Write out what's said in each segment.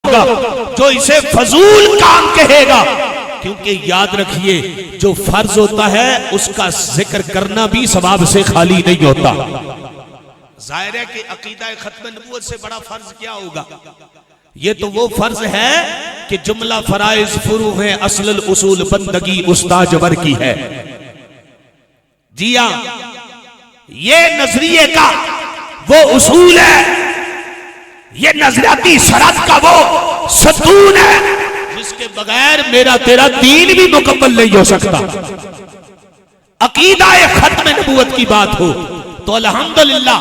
होगा जो इसे फजूल काम कहेगा, क्योंकि याद रखिए जो फर्ज होता है उसका जिक्र करना भी सवाब से खाली नहीं होता। जाहिर है कि अकीदा खत्म नबूवत से बड़ा फर्ज क्या होगा? ये तो वो फर्ज है कि जुमला फराइज फुरू है, असलुल उसूल बंदगी उस्ताद जबर की है। जी हाँ, ये नजरिए का वो उसूल है, ये नजरियाती शरत का वो सतून है जिसके बगैर मेरा तेरा दीन भी मुकम्मल नहीं हो सकता। अकीदा खत्म नबूवत की बात हो तो अल्हम्दुलिल्लाह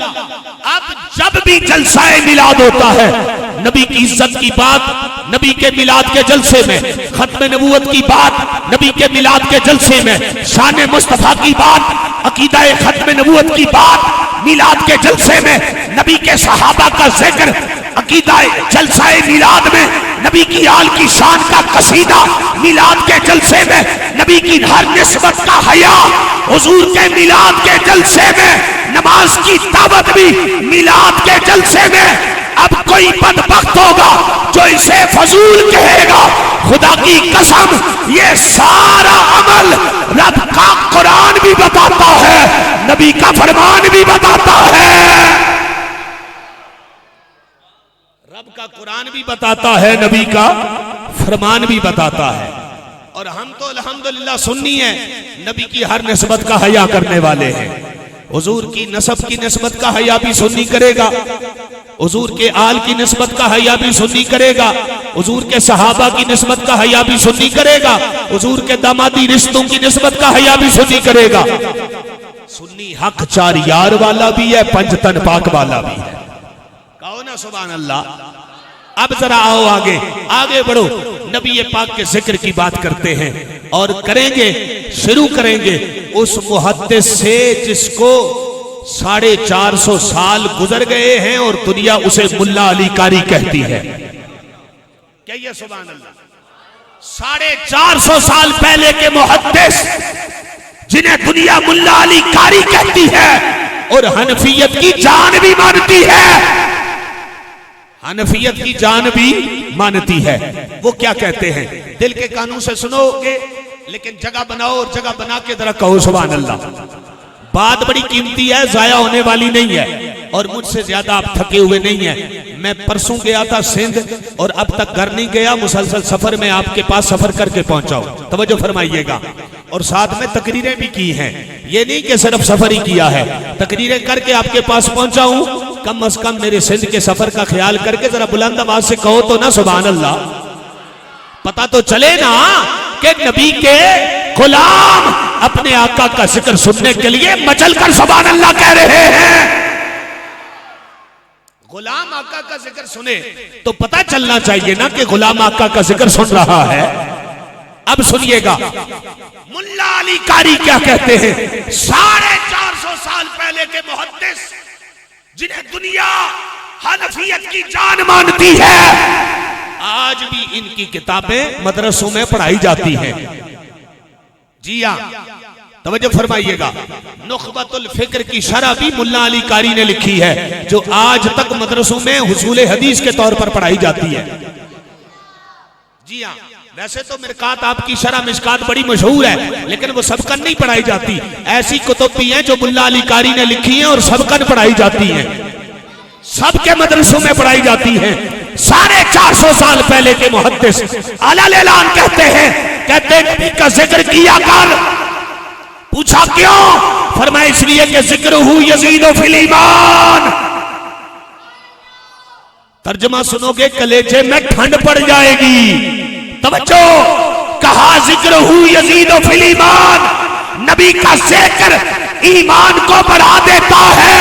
अब जब भी जलसाए मिलाद होता है, नबी की इज्जत की बात नबी के मिलाद के जलसे में, खत्म नबूवत की बात नबी के मिलाद के जलसे में, शान मुस्तफा की बात, अकीदा खत्म नबूवत की बात मिलाद के जलसे में, नबी के सहाबा का जिक्र अकीदा जलसाए मिलाद में, नबी की आल की शान का कसीदा मिलाद के जलसे में, नबी की हर निस्बत का हया हुजूर के मिलाद के जलसे में, नमाज की दावत भी मिलाद के जलसे में। अब कोई बदबख्त होगा जो इसे फजूल कहेगा, खुदा की कसम ये सारा अमल रब का कुरान भी बताता है, नबी का फरमान भी बताता है, रब का कुरान भी बताता है, नबी का फरमान भी बताता है। और हम तो अल्हम्दुलिल्लाह सुन्नी है, नबी की हर निस्बत का हया करने वाले हैं। हुजूर की नसब की निस्बत का हया भी सुन्नी करेगा, हुजूर के आल की निस्बत का हया भी सुन्नी करेगा, हुजूर के सहाबा की निस्बत का हया भी सुन्नी करेगा, हुजूर के दामादी रिश्तों की निस्बत का हया भी सुन्नी करेगा। सुन्नी हक चार यार वाला भी है, पंजतन पाक वाला भी है। कहो ना सुभान अल्लाह। अब जरा आओ आगे आगे बढ़ो, नबी पाक के जिक्र की बात करते हैं और करेंगे, शुरू करेंगे उस मुहद्दिस से जिसको 450 साल गुजर गए हैं और दुनिया उसे मुल्ला अली कारी कहती है। क्या ये सुभान अल्लाह? 450 साल पहले के मुहद्दिस जिन्हें दुनिया मुल्ला अली कारी कहती है और हनफियत की जान भी मानती है, हनफियत की जान भी मानती है। वो क्या कहते हैं? दिल के कानून से सुनोगे, लेकिन जगह बनाओ और जगह बना के जरा कहो सुभान अल्लाह। बात बड़ी कीमती है, जाया होने वाली नहीं है और मुझसे ज्यादा आप थके हुए नहीं है। मैं परसों गया था सिंध और अब तक घर नहीं गया, मुसलसल सफर में आपके पास सफर करके पहुंचा हूं, तवज्जो फरमाइएगा। और साथ में तकरीरें भी की हैं, ये नहीं कि सिर्फ सफर ही किया है, तकरीरें करके आपके पास पहुंचा हूं। कम अज कम मेरे सिंध के सफर का ख्याल करके जरा बुलंद आवाज से कहो तो ना सुभान अल्लाह। पता तो चले ना कि नबी के गुलाम अपने आका का जिक्र सुनने के लिए मचल कर सुभान अल्लाह कह रहे हैं। गुलाम आका का जिक्र सुने तो पता चलना चाहिए ना कि गुलाम आका का जिक्र सुन रहा है। अब सुनिएगा मुल्ला अली कारी क्या कहते हैं। 450 साल पहले के मुहद्दिस जिन्हें दुनिया हनफियत की जान मानती है, आज भी इनकी किताबें मदरसों में पढ़ाई जाती हैं। जी हाँ, तवज्जो फरमाइएगा। नुखबतुल फिक्र की शरह भी मुल्ला अली कारी ने लिखी है, जो आज तक मदरसों में हुसूल हदीस के तौर पर पढ़ाई जाती है। जी हाँ, वैसे तो मिरकात आपकी शरह मिशकात बड़ी मशहूर है, लेकिन वो सबकन नहीं पढ़ाई जाती। ऐसी कुतुब भी हैं जो मुल्ला अली कारी ने लिखी हैं और सबकन पढ़ाई जाती हैं, सबके मदरसों में पढ़ाई जाती हैं। 450 साल पहले के मुहद्दिस अलल ऐलान कहते हैं, कहते नबी का जिक्र किया कर। पूछा क्यों? फरमाया इसलिए कि जिक्र हु यजीदु फिल ईमान। तर्जुमा सुनोगे कलेजे में ठंड पड़ जाएगी। तवज्जो, कहा जिक्र हु यजीदु फिल ईमान, नबी का जिक्र ईमान को बढ़ा देता है।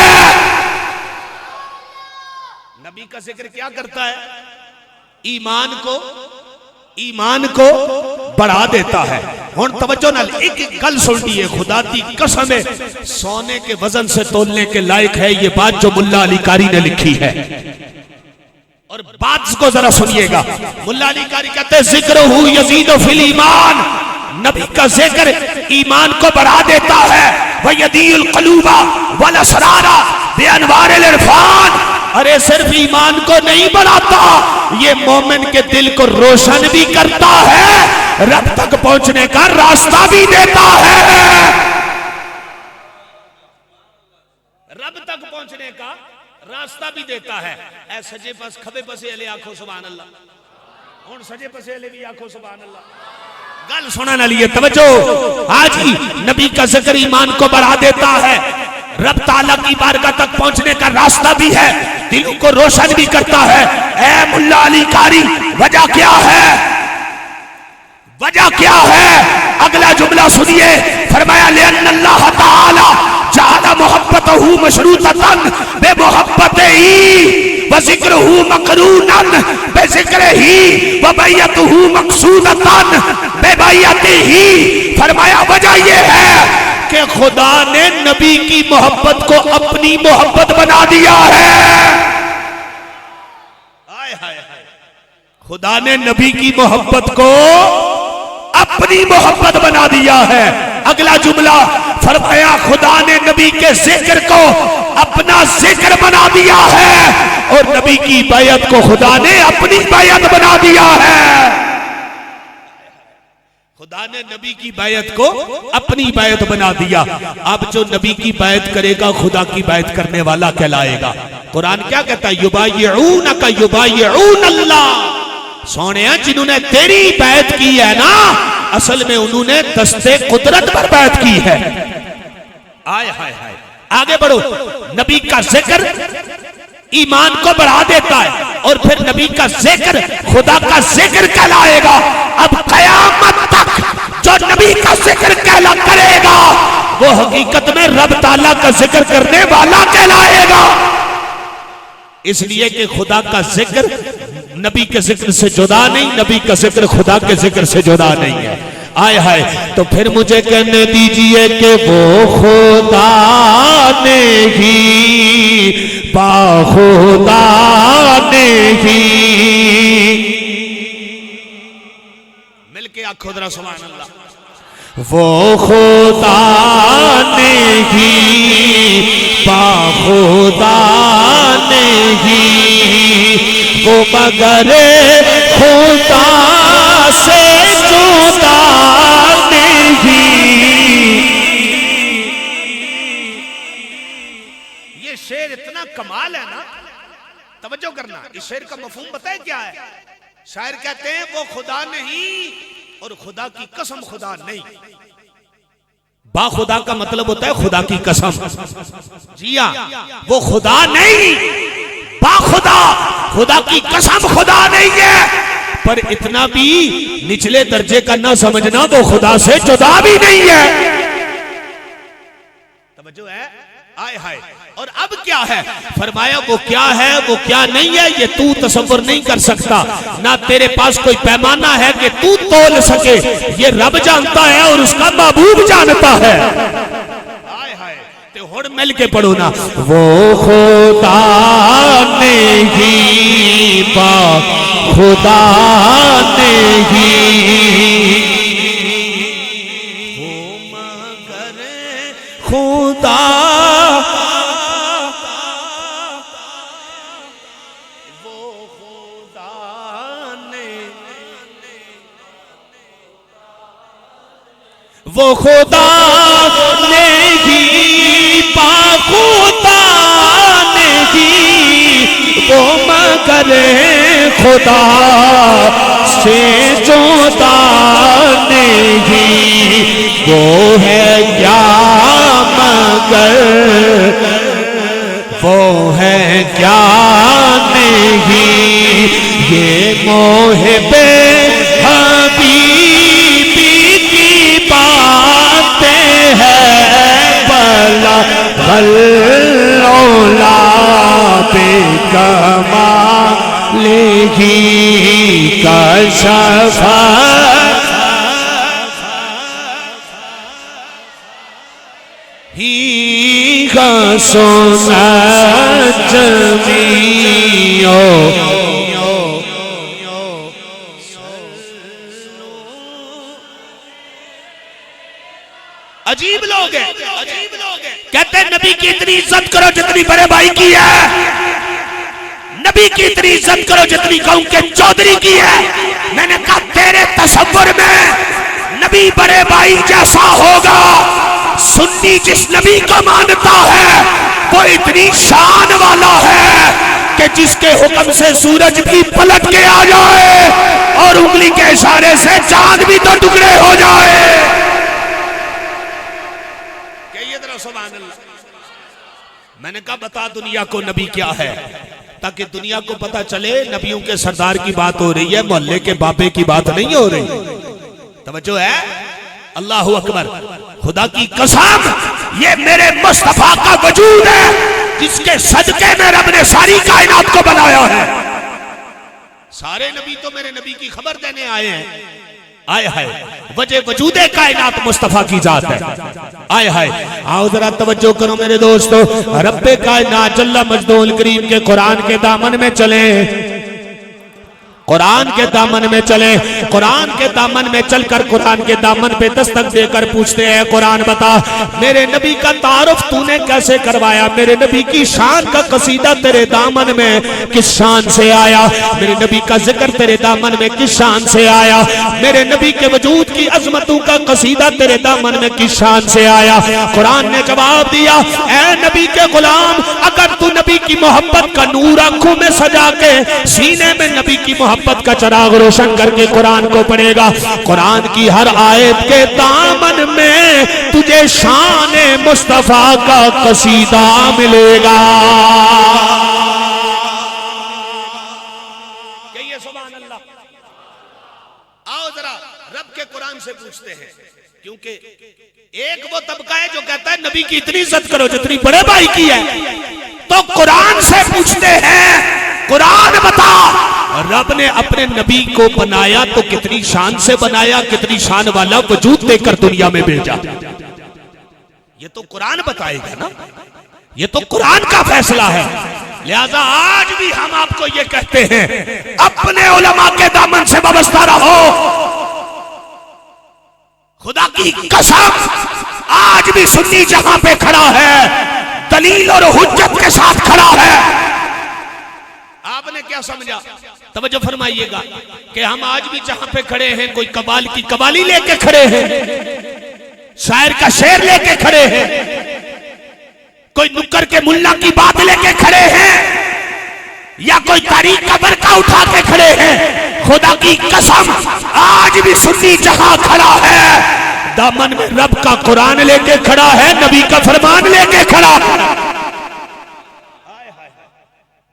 नबी का जिक्र क्या करता है? ईमान को बढ़ा देता है। हुण तवज्जो नाल एक गल सुन लीजिए, खुदा दी कसम है, सोने के वजन से तोलने के लायक है ये बात जो मुल्ला अली कारी ने लिखी है। और बात को जरा सुनिएगा। मुल्ला अली कारी कहते हैं जिक्र हु यजीदु फिल ईमान, नबी का जिक्र ईमान को बढ़ा देता है। व यदील क़ुलूबा वल असरारा बिअनवारिल इरफान, अरे सिर्फ ईमान को नहीं बढ़ाता, ये मोमिन के दिल को रोशन भी करता है, रब तक पहुंचने का रास्ता भी देता है, रब तक पहुंचने का रास्ता भी देता है। ऐ सजे पास खबे पासे अले आखो सुभान अल्लाह, हुण सजे पासे अले भी आखो सुभान अल्लाह। गल सुनने वाली है, तवज्जो। आज ही नबी का जिक्र ईमान को बढ़ा देता है, रब ताला की बारगाह तक पहुंचने का रास्ता भी है, दिलों को रोशन भी करता है। ऐ मुल्ला अली कारी, वजह क्या है? वजह क्या है? अगला जुमला सुनिए, फरमाया लिअन्नल्लाह ताला जअला मुहब्बतहु मशरूततन बिमुहब्बतिही व ज़िक्रुहु मक़रूनन बिज़िक्रिही व बैअतहु मक़सूदतन बिबैअतिही। फरमाया वजह ये है कि खुदा ने नबी की मोहब्बत को अपनी मोहब्बत बना दिया है। हाय हाय हाय, खुदा ने नबी की मोहब्बत को अपनी मोहब्बत बना दिया है। अगला जुमला फरमाया खुदा ने नबी के जिक्र को अपना जिक्र बना दिया है और नबी की बैयत को खुदा ने अपनी बैयत बना दिया है। खुदा ने नबी की बैयत को अपनी बैयत बना दिया। अब जो नबी की बैयत करेगा खुदा की बैयत करने वाला कहलाएगा। कुरान क्या कहता है? युबायिऊनका युबायिऊन अल्लाह। सोने जिन्होंने तेरी बैत की है ना, असल में उन्होंने दस्ते कुदरत पर बैत की है। आय हाय हाय, आगे बढ़ो। नबी का जिक्र ईमान को बढ़ा देता है और फिर नबी का जिक्र खुदा का जिक्र कहलाएगा। अब कयामत तक जो नबी का जिक्र कहला करेगा वो हकीकत में रब ताला का जिक्र करने वाला कहलाएगा। इसलिए कि खुदा का जिक्र नबी के जिक्र से जुदा नहीं, नबी का जिक्र खुदा के जिक्र से जुदा नहीं है। आय हाय, तो फिर मुझे कहने दीजिए कि वो खुदा ने ही बाखुदा ने ही, मिलके आखो जरा सुभान अल्लाह। वो खुदा ने ही बाखुदा ने ही, वो मगर खुदा से जुदा नहीं। ये शेर इतना कमाल है ना, तवज्जो करना। इस शेर का मफहूम बताए क्या है? शायर कहते हैं वो खुदा नहीं और खुदा की कसम खुदा नहीं। बाखुदा का मतलब होता है खुदा की कसम। जी हाँ, वो खुदा नहीं, बाखुदा, खुदा की कसम खुदा नहीं है। पर इतना भी निचले दर्जे का ना समझना, वो खुदा से जुदा भी नहीं है। तवज्जो है? आय हाय। और अब क्या है? फरमाया वो क्या है वो क्या नहीं है ये तू तसव्वुर नहीं कर सकता, ना तेरे पास कोई पैमाना है कि तू तोल सके। ये रब जानता है और उसका महबूब जानता है। आय हाय, तो हुण मिल के पढ़ो ना। वो खुदा ने ही खुदा ने ही, वो मगर खुदा, वो खुदा ने, वो खुदा ने ही बाखुदा ने ही, वो मगर खुदा से जुदा नहीं। वो है क्या मगर, वो है क्या नहीं, ये मोहब्बे हबीबी की बातें हैं। भला भल्लौला बेकमा लेगी कशफा, ही का सोना जमियो। अजीब लोग हैं, अजीब लोग हैं। कहते हैं नबी की इतनी इज्जत करो जितनी बड़े भाई की है। नबी की इतनी इज्जत करो जितनी कहूं के चौधरी की है। मैंने कहा तेरे तसव्वुर में नबी बड़े भाई जैसा होगा। सुन्नी जिस नबी को मानता है वो इतनी शान वाला है कि जिसके हुक्म से सूरज भी पलट के आ जाए और उंगली के इशारे से चांद भी तो टुकड़े हो जाए। कहिए जरा सुभान अल्लाह। मैंने कहा बता दुनिया को नबी क्या है, ताकि दुनिया को पता चले नबियों के सरदार की बात हो रही है, मोहल्ले के बाबे की बात नहीं हो रही। तवज्जो है। अल्लाहु अकबर। खुदा की कसम ये मेरे मुस्तफा का वजूद है जिसके सदके में रब ने सारी कायनात को बनाया है। सारे नबी तो मेरे नबी की खबर देने आए हैं। आए हाय वजह वजूदे कायनात मुस्तफा की जात है। आए हाय आओ जरा तवज्जो करो मेरे दोस्तों। रब्बे कायनात जल्ला मजदूल करीम के कुरान के दामन में चले, कुरान के दामन में चले। कुरान के दामन में चलकर कुरान के दामन पे दस्तक देकर पूछते हैं कुरान बता मेरे नबी का तारुफ तूने कैसे करवाया, मेरे नबी की शान का कसीदा तेरे दामन में किस शान से आया, मेरे नबी का जिक्र तेरे दामन में किस शान से आया, मेरे नबी के वजूद की अजमतों का कसीदा तेरे दामन में किस शान से आया। कुरान ने जवाब दिया ऐ नबी के गुलाम, अगर तू नबी की मोहब्बत का नूर आंखों में सजा के सीने में नबी की मोहब्बत का चराग रोशन करके कुरान को पढ़ेगा, कुरान की हर आयत के दामन में तुझे शान मुस्तफा का कसीदा मिलेगा। कहिए सुभान अल्लाह। आओ जरा रब के कुरान से पूछते हैं, क्योंकि एक वो तबका है जो कहता है नबी की इतनी इज्जत करो जितनी बड़े भाई की है, तो कुरान से पूछते हैं कुरान बता रब ने अपने नबी को बनाया तो कितनी शान से बनाया, कितनी शान वाला वजूद देकर दुनिया में भेजा। ये तो कुरान बताएगा ना, ये तो कुरान का फैसला है। लिहाजा आज भी हम आपको ये कहते हैं अपने उलमा के दामन से वाबस्ता रहो। खुदा की कसम आज भी सुन्नी जहां पे खड़ा है दलील और हुज्जत के साथ खड़ा है। आपने क्या समझा? तवज्जो फरमाइएगा कि हम आज भी जहां पे खड़े हैं कोई कबाल की कबाली लेके खड़े हैं, शायर का शेर लेके खड़े हैं, कोई नुक्कर के मुल्ला की बात लेके खड़े हैं, या कोई तारीख का बरका उठा के खड़े हैं। खुदा की कसम आज भी सुन्नी जहां खड़ा है दामन में रब का कुरान लेके खड़ा है, नबी का फरमान लेके खड़ा है।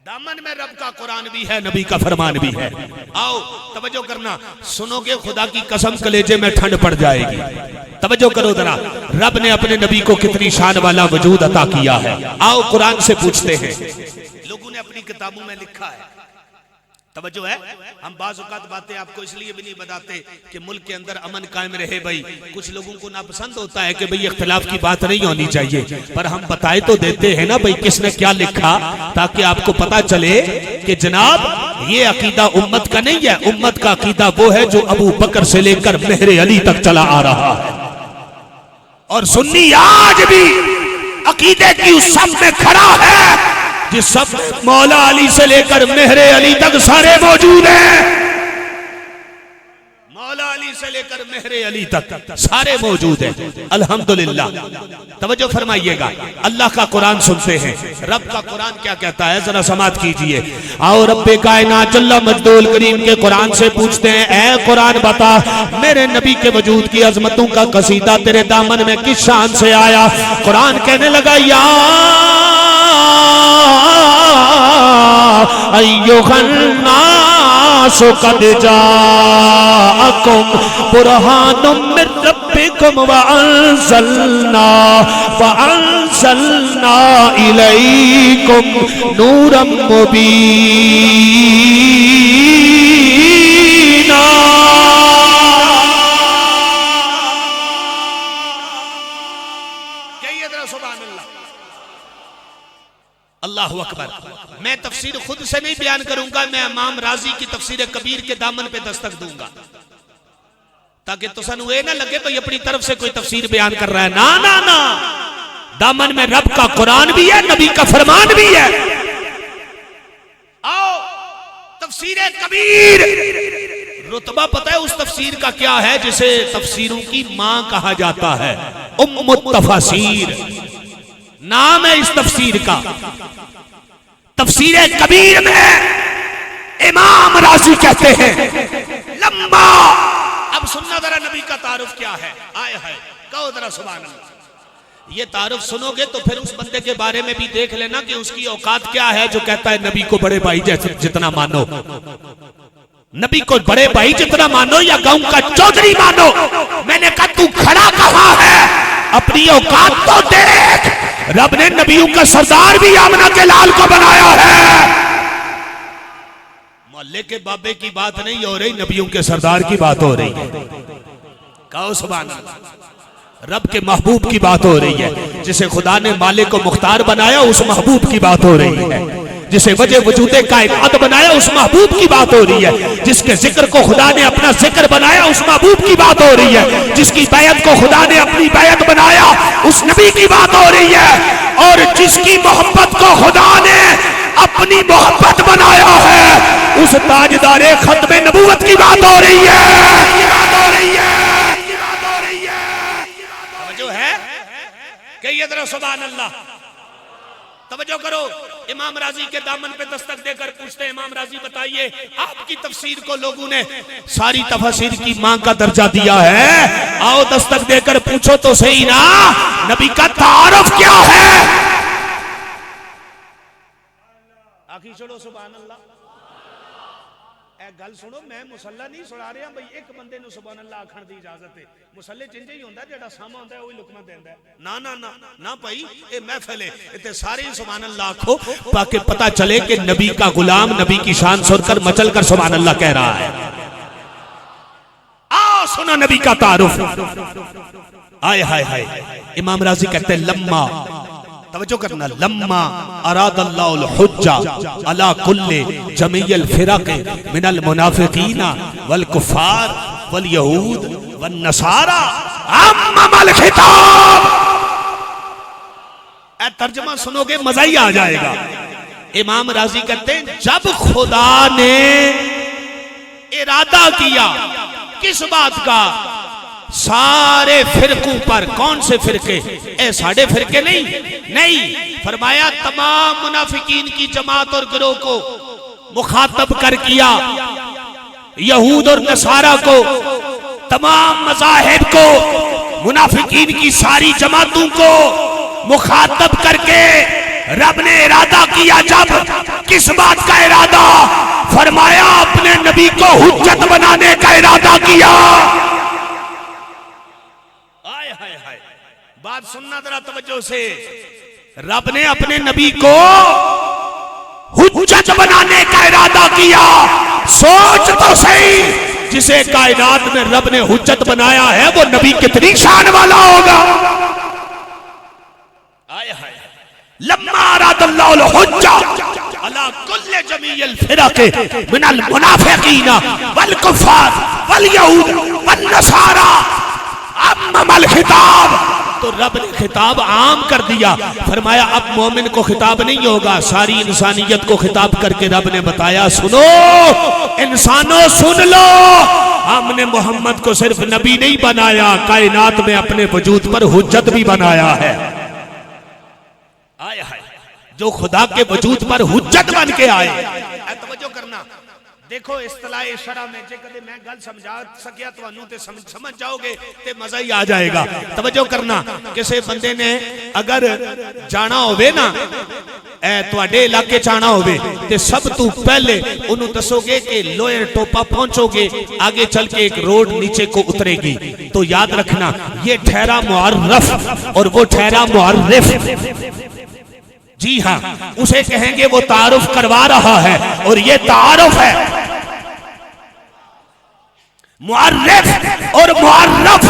दामन में रब का कुरान भी है, नबी का फरमान भी है। आओ तवज्जो करना, सुनोगे खुदा की कसम कलेजे में ठंड पड़ जाएगी। तवज्जो करो जरा, रब ने अपने नबी को कितनी शान वाला वजूद अता किया है। आओ कुरान से पूछते हैं। लोगों ने अपनी किताबों में लिखा है, तवज्जो है, हम बाज़ औक़ात बातें आपको इसलिए भी नहीं बताते कि मुल्क के अंदर अमन कायम रहे। भाई कुछ लोगों को नापसंद होता है कि भाई इख्तिलाफ की बात नहीं होनी चाहिए, पर हम बताए तो देते हैं ना भाई किसने क्या लिखा, ताकि आपको पता चले कि जनाब ये अकीदा उम्मत का नहीं है। उम्मत का अकीदा वो है जो अबू बकर से लेकर मेहरे अली तक चला आ रहा है, और सुन्नी आज भी अकीदे की उस सब में खड़ा है जिस सब मौला अली से लेकर मेहरे अली तक सारे मौजूद हैं। मौला अली से लेकर मेहरे अली तक सारे मौजूद हैं। अल्हम्दुलिल्लाह। तवज्जो फरमाइएगा, अल्लाह का कुरान सुनते हैं। रब का कुरान क्या कहता है जरा समात कीजिए। आओ रब्बे कायनात जल्ला मजदूल करीम के कुरान से पूछते हैं ऐ कुरान बता मेरे नबी के वजूद की अजमतों का कसीदा तेरे दामन में किस शान से आया। कुरान कहने लगा या अय्युहन्नासु कद जाअकुम बुरहानुम मिर रब्बिकुम व अंज़लना इलैकुम नूरम मुबीना। कहिए जरा सुभान अल्लाह। अल्लाहु अकबर। मैं तफसीर खुद से नहीं बयान करूंगा, मैं इमाम राजी की तफसीर कबीर के दामन पे दस्तक दूंगा, ताकि तुसानू ये ना लगे भाई अपनी तरफ से कोई तफसीर बयान कर रहा है। ना ना ना, दामन में रब का कुरान भी है, नबी का फरमान भी है। आओ तफसीर कबीर, रुतबा पता है उस तफसीर का क्या है जिसे तफसीरों की मां कहा जाता है? उम्मुत तफसीर नाम है इस तफसीर का। तफसीर कबीर में इमाम राजी कहते हैं लम्मा। अब सुनना जरा नबी का तारुफ क्या है। आए है कहो जरा सुभान अल्लाह। ये तारुफ सुनोगे तो फिर उस बंदे के बारे में भी देख लेना कि उसकी औकात क्या है जो कहता है नबी को बड़े भाई जैसे जितना मानो, नबी को बड़े भाई जितना मानो या गांव का चौधरी मानो। मैंने कहा तू खड़ा कहां है, अपनी औकात तो देख। रब ने नबियों का सरदार भी आमना के लाल को बनाया है। मोहल्ले के बाबे की बात नहीं हो रही, नबियों के सरदार की बात हो रही है। कहो सुभान अल्लाह। रब के महबूब की बात हो रही है। जिसे खुदा ने मालिक को मुख्तार बनाया उस महबूब की बात हो रही है। जिसे वजह वजूदे कायनात बनाया उस महबूब की बात हो रही है। जिसके जिक्र को खुदा ने अपना जिक्र बनाया उस महबूब की बात हो रही है। जिसकी बैत को खुदा ने अपनी बैत बनाया उस नबी की बात हो रही है। और जिसकी मोहब्बत को खुदा ने अपनी मोहब्बत बनाया है उस ताजदारे खत्मे नबूवत की बात हो रही है। जो है कहिए जरा सुभान अल्लाह। तवज्जो करो। इमाम राजी के दामन पे दस्तक देकर पूछते हैं इमाम राजी बताइए आपकी तफसीर को लोगों ने सारी तफसीर की मां का दर्जा दिया है। आओ दस्तक देकर पूछो तो सही ना नबी का तारुफ क्या है। आखिर छोड़ो सुभान अल्लाह। गल सुनो मैं मुसल्ला नहीं सुना रहा भाई एक बंदे नु सुभान अल्लाह आखण दी इजाजत है। मुसल्ले चिंज ही होंदा जेड़ा सामा होंदा है ओही लुकमा देंदा है। ना ना ना ना भाई ए महफिल है इते सारे सुभान अल्लाह आखो ताकि पता चले कि नबी का गुलाम नबी की शान सुनकर मचल कर सुभान अल्लाह कह रहा है। आओ सुनो नबी का तारुफ। आय हाय हाय। इमाम राजी कहते हैं लम्मा, तवज्जो करना, लम्मा अरादल्लाहुल हुज्जा अला कुल्ले जमीअल फिरक मिनल मुनाफिकीना वल कुफार वल यहूद वन नसारा अम्मल खिताब। ए तर्जुमा सुनोगे मजा ही आ जाएगा। इमाम राजी कहते हैं जब खुदा ने इरादा किया किस बात का, सारे फिरकों पर। कौन से फिरके? ए साढ़े फिरके नहीं, फरमाया तमाम मुनाफिकीन की जमात और गिरोह को मुखातब कर किया, यहूद और नसारा को, तमाम मज़ाहिब को, मुनाफिकीन की सारी जमातों को मुखातब करके रब ने इरादा किया। जब किस बात का इरादा? फरमाया अपने नबी को हुज्जत बनाने का इरादा किया। बात सुनना जरा तवज्जो से। रब ने अपने नबी को हुज्जत बनाने का इरादा किया। सोच तो सही जिसे कायनात में रब ने हुज्जत बनाया है वो नबी कितनी शान वाला होगा। आए हाय। लम्मा अरादल्लाहुल हुज्जा अला कुल्ले जमीअल फिरक मिनल मुनाफिकीना वल कुफार वल यहूद वन नसारा अम्मल खिताब। तो रब ने खिताब आम कर दिया। फरमाया अब मोमिन को खिताब नहीं होगा, सारी इंसानियत को खिताब करके रब ने बताया सुनो इंसानों सुन लो, हमने मोहम्मद को सिर्फ नबी नहीं बनाया, कायनात में अपने वजूद पर हुज्जत भी बनाया है। आया है जो खुदा के वजूद पर हुज्जत बन के आए। तवज्जो करना। देखो इस्तिलाह शरा में जे कदे मैं गल समझा सकिया तुहानू ते समझ जाओगे ते मजा ही आ जाएगा। तवज्जो करना। किसी बंदे ने अगर जाना होवे ना तुहाडे इलाके जाना होवे ते सब तू पहले उन्हों दसोगे कि लोयर टोपा पहुंचोगे, आगे चल के एक रोड नीचे को उतरेगी। तो याद रखना ये ठहरा मुअर्रफ और वो ठहरा मुअर्रिफ। जी हाँ उसे कहेंगे वो तारुफ करवा रहा है और ये तारुफ है। मुअर्रिफ और मुअर्रफ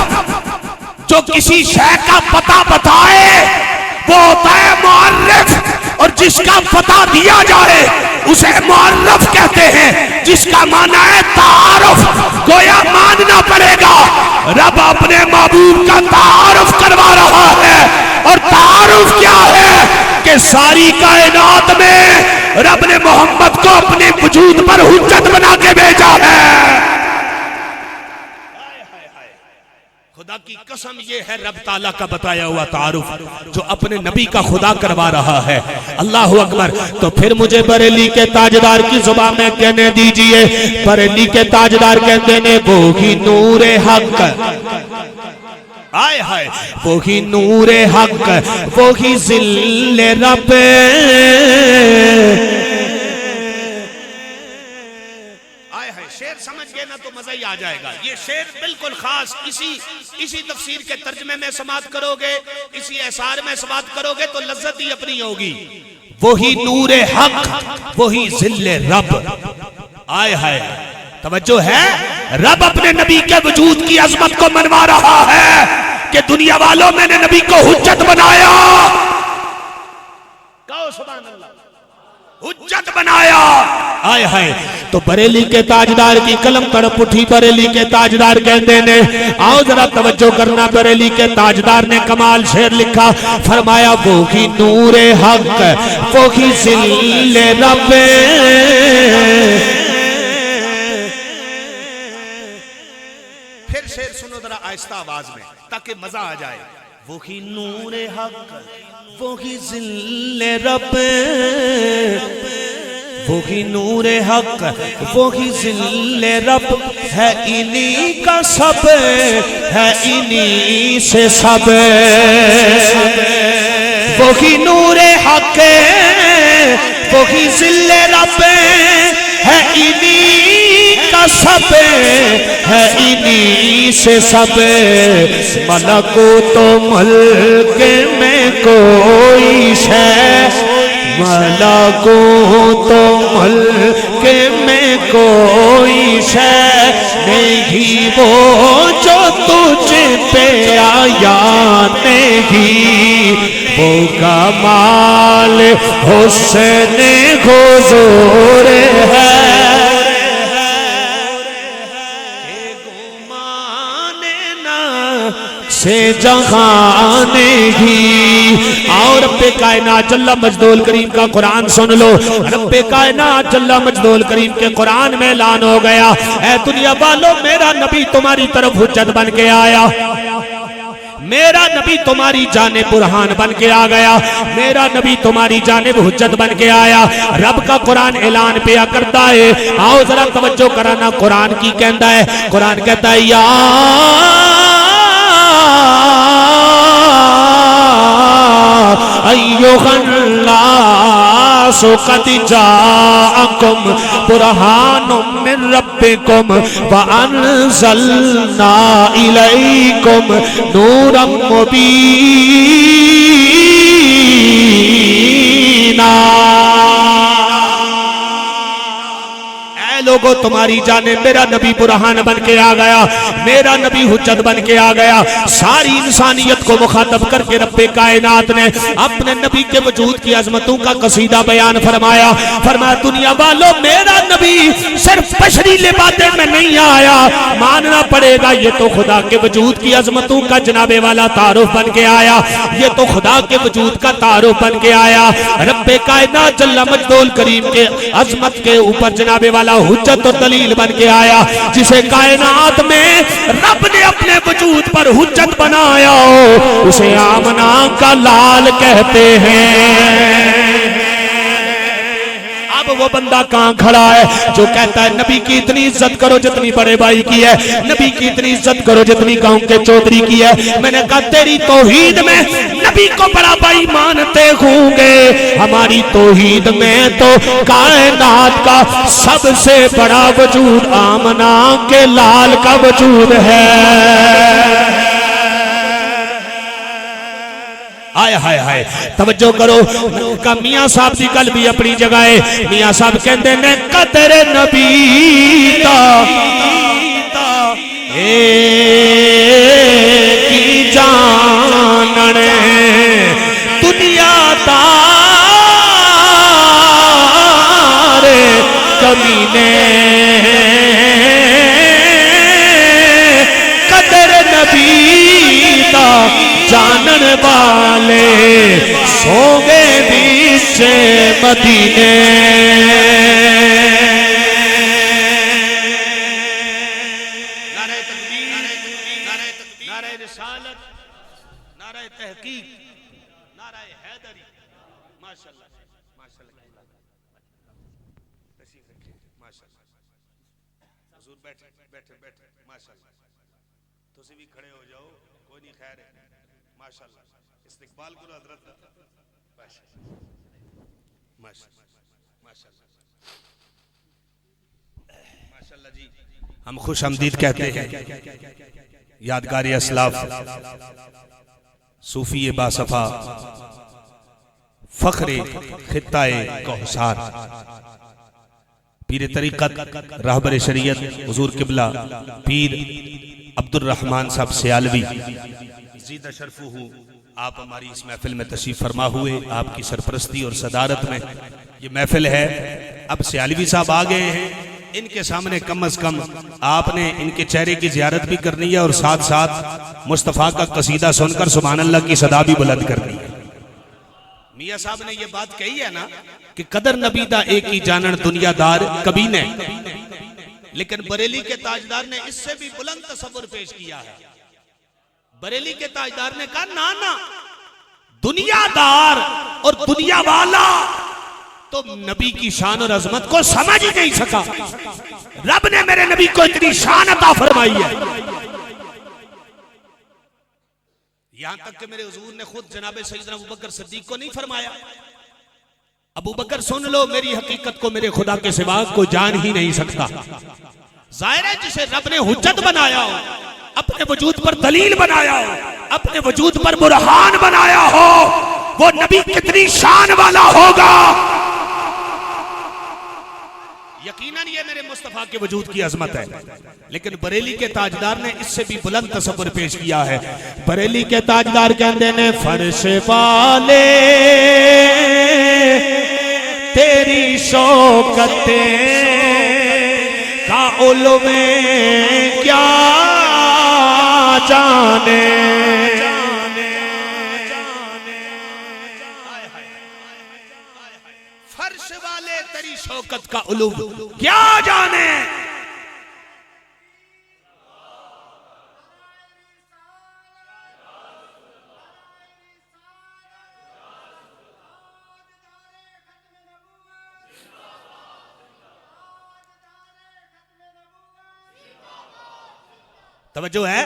जो किसी शय का पता बताए वो होता है मुअर्रिफ, और जिसका पता दिया जाए उसे मुअर्रफ कहते हैं, जिसका माना है तारुफ। गोया मानना पड़ेगा रब अपने महबूब का तारुफ करवा रहा है। और तारुफ क्या है कि कि सारी कायनात में रब ने मोहम्मद को अपने वजूद पर हुज्जत बना के भेजा है। खुदा की कसम ये है रब ताला का बताया हुआ तारुफ जो अपने नबी का खुदा करवा रहा है। अल्लाह अकबर। तो फिर मुझे बरेली के ताजदार की जुबान में कहने दीजिए। बरेली के ताजदार कहते ने वो ही नूरे हक, आय हाय वो ही नूरे हक, वो ही जिल्ले रब। शेर समझ गए ना तो मजा ही आ जाएगा। ये शेर बिल्कुल खास इसी तफसीर के तर्जमे में समात करोगे, इसी एसार में समात करोगे तो लज्जत ही अपनी होगी। वही नूरे हक, वही जिल्ले रब। आय हाय तवज्जो है। रब अपने नबी के वजूद की अजमत को मनवा रहा है कि दुनिया वालों मैंने नबी को हुज्जत बनाया। कहो सुभान अल्लाह, हुज्जत बनाया। आय हाय तो बरेली के ताजदार की कलम तड़प उठी। बरेली के ताजदार कहते ने, आओ जरा तवज्जो करना, बरेली के ताजदार ने कमाल शेर लिखा। फरमाया वो ही नूरे हक, वो ही जिल्ले रब। फिर शेर सुनो जरा आहिस्ता आवाज में ताकि मजा आ जाए। वो ही नूरे हक, वो ही जिल्ले रब, वो ही नूरे हक, वो ही जिल्ले रब। है इन्हीं का सब, है इन्हीं से सब। वो ही नूरे हक, वो ही जिल्ले रब। है इन्हीं का सब, है इन्हीं से सब। मलको तो मुल्क में कोई शै, मलको तो मुल्क में कोई शै नहीं वो जो तुझ पे आया नहीं। वो कमाल हुस्न हुजूर है से जहाने ही। और रब्बे कायनात जल्ला मजदूल करीम का कुरान सुन लो। रब्बे कायनात जल्ला मजदूल करीम के कुरान में ऐलान हो गया, ऐ दुनिया वालों मेरा नबी तुम्हारी तरफ हुज्जत बन के आया। मेरा नबी तुम्हारी जाने बुरहान बन के आ गया। मेरा नबी तुम्हारी जानिब हुज्जत बन के आया। रब का कुरान ऐलान पिया करता है। आओ जरा तवज्जो कराना कुरान की कहता है। कुरान कहता है या अय्युहन्नासु क़द जाअकुम बुरहानुम मिन रब्बिकुम व अन्ज़लना इलैकुम नूरम मुबीना। लोगों तुम्हारी जाने मेरा नबी बुरहान बन के आ गया। मेरा नबी हुज्जत बन के आ गया। सारी इंसानियत को मुखातब करके रब्बे कायनात ने अपने नबी के वजूद की अजमतों का कसीदा बयान फरमाया। फरमाया दुनिया वालों मेरा नबी सिर्फ बशरी लिबाते में नहीं आया, मानना पड़ेगा ये तो खुदा के वजूद की अजमतों का जनाबे वाला तारुफ बन के आया। ये तो खुदा के वजूद का तारुफ बन के आया। रब्बे कायनात जल्ला मजदूल करीम के अजमत के ऊपर जनाबे वाला हुज्जत और दलील बन के आया, जिसे कायनात में रब ने अपने वजूद पर हुज्जत बनाया, उसे आमना का लाल कहते हैं। अब वो बंदा कहां खड़ा है जो कहता है नबी की इतनी इज्जत करो जितनी बड़े भाई की है, नबी की इतनी इज्जत करो जितनी गांव के चौधरी की है। मैंने कहा तेरी तौहीद में नबी को बड़ा भाई मानते होंगे, हमारी तौहीद में तो कायनात का सबसे बड़ा वजूद आमना के लाल का वजूद है। हाय हाय हाय तवज्जो करो। का मियां साहब की गल भी अपनी जगह है। मियां साहब कहते ने कदर नबी दा की जानने दुनिया दार कमीने, कदर नबी दा जानन वाले सोवे भी ऊंचे मदीने। नारे तकबीर, नारे रिसालत, नारे तहकीक, नारे हैदरी। माशाअल्लाह, माशाअल्लाह, तशरीफ रखिए। माशाअल्लाह, हुजूर बैठे बैठे बैठे। माशाअल्लाह, तुसी भी खड़े हो जाओ, कोई नहीं, खैर है। माशाअल्लाह, इस्तिकबाल करो हजरत। माशाअल्लाह जी, हम खुश आमदीद कहते हैं यादगार असलाफ, सूफी बासफा, फख्रे खित्ताए कौसार, पीर तरीक़त रहबर शरीयत हुजूर किबला पीर अब्दुल रहमान साहब सियालवी ज़ीदा शरफुहु, आप हमारी इस महफिल में तशरीफ फरमा हुए। आपकी सरपरस्ती और सदारत में ये महफिल है। अब सियालवी साहब आ गए हैं, इनके सामने कम अज कम आपने इनके चेहरे की जियारत भी करनी है और साथ साथ मुस्तफ़ा का कसीदा सुनकर सुभान अल्लाह की सदा भी बुलंद करनी है। मियाँ साहब ने ये बात कही है ना कि कदर नबी दा एक ही जानन दुनियादार कभी ने, लेकिन बरेली के ताजदार ने इससे भी बुलंद तसव्वुर पेश किया है। बरेली के ताजदार ने कहा ना ना, दुनियादार और दुनिया वाला तो नबी की शान और अजमत को समझ ही नहीं सका। रब ने मेरे नबी को इतनी शान अता फरमाई है, यहां तक कि मेरे हुजूर ने खुद जनाबे सैयदना अबू बकर सिद्दीक को नहीं फरमाया, अबू बकर सुन लो मेरी हकीकत को मेरे खुदा के सिवा कोई जान ही नहीं सकता। जाहिर है जिसे रब ने हुज्जत बनाया हो, अपने वजूद पर दलील बनाया हो, अपने वजूद पर बुरहान बनाया हो, वो नबी कितनी शान वाला होगा। यकीनन ये मेरे मुस्तफा के वजूद की अजमत है। लेकिन बरेली के ताजदार ने इससे भी बुलंद तसव्वुर पेश किया है। बरेली के ताजदार कहते ने फर्श वाले तेरी शौकते का उलुमे क्या जाने, फर्श वाले तेरी शौकत का उलूम क्या जाने। तवज्जो है।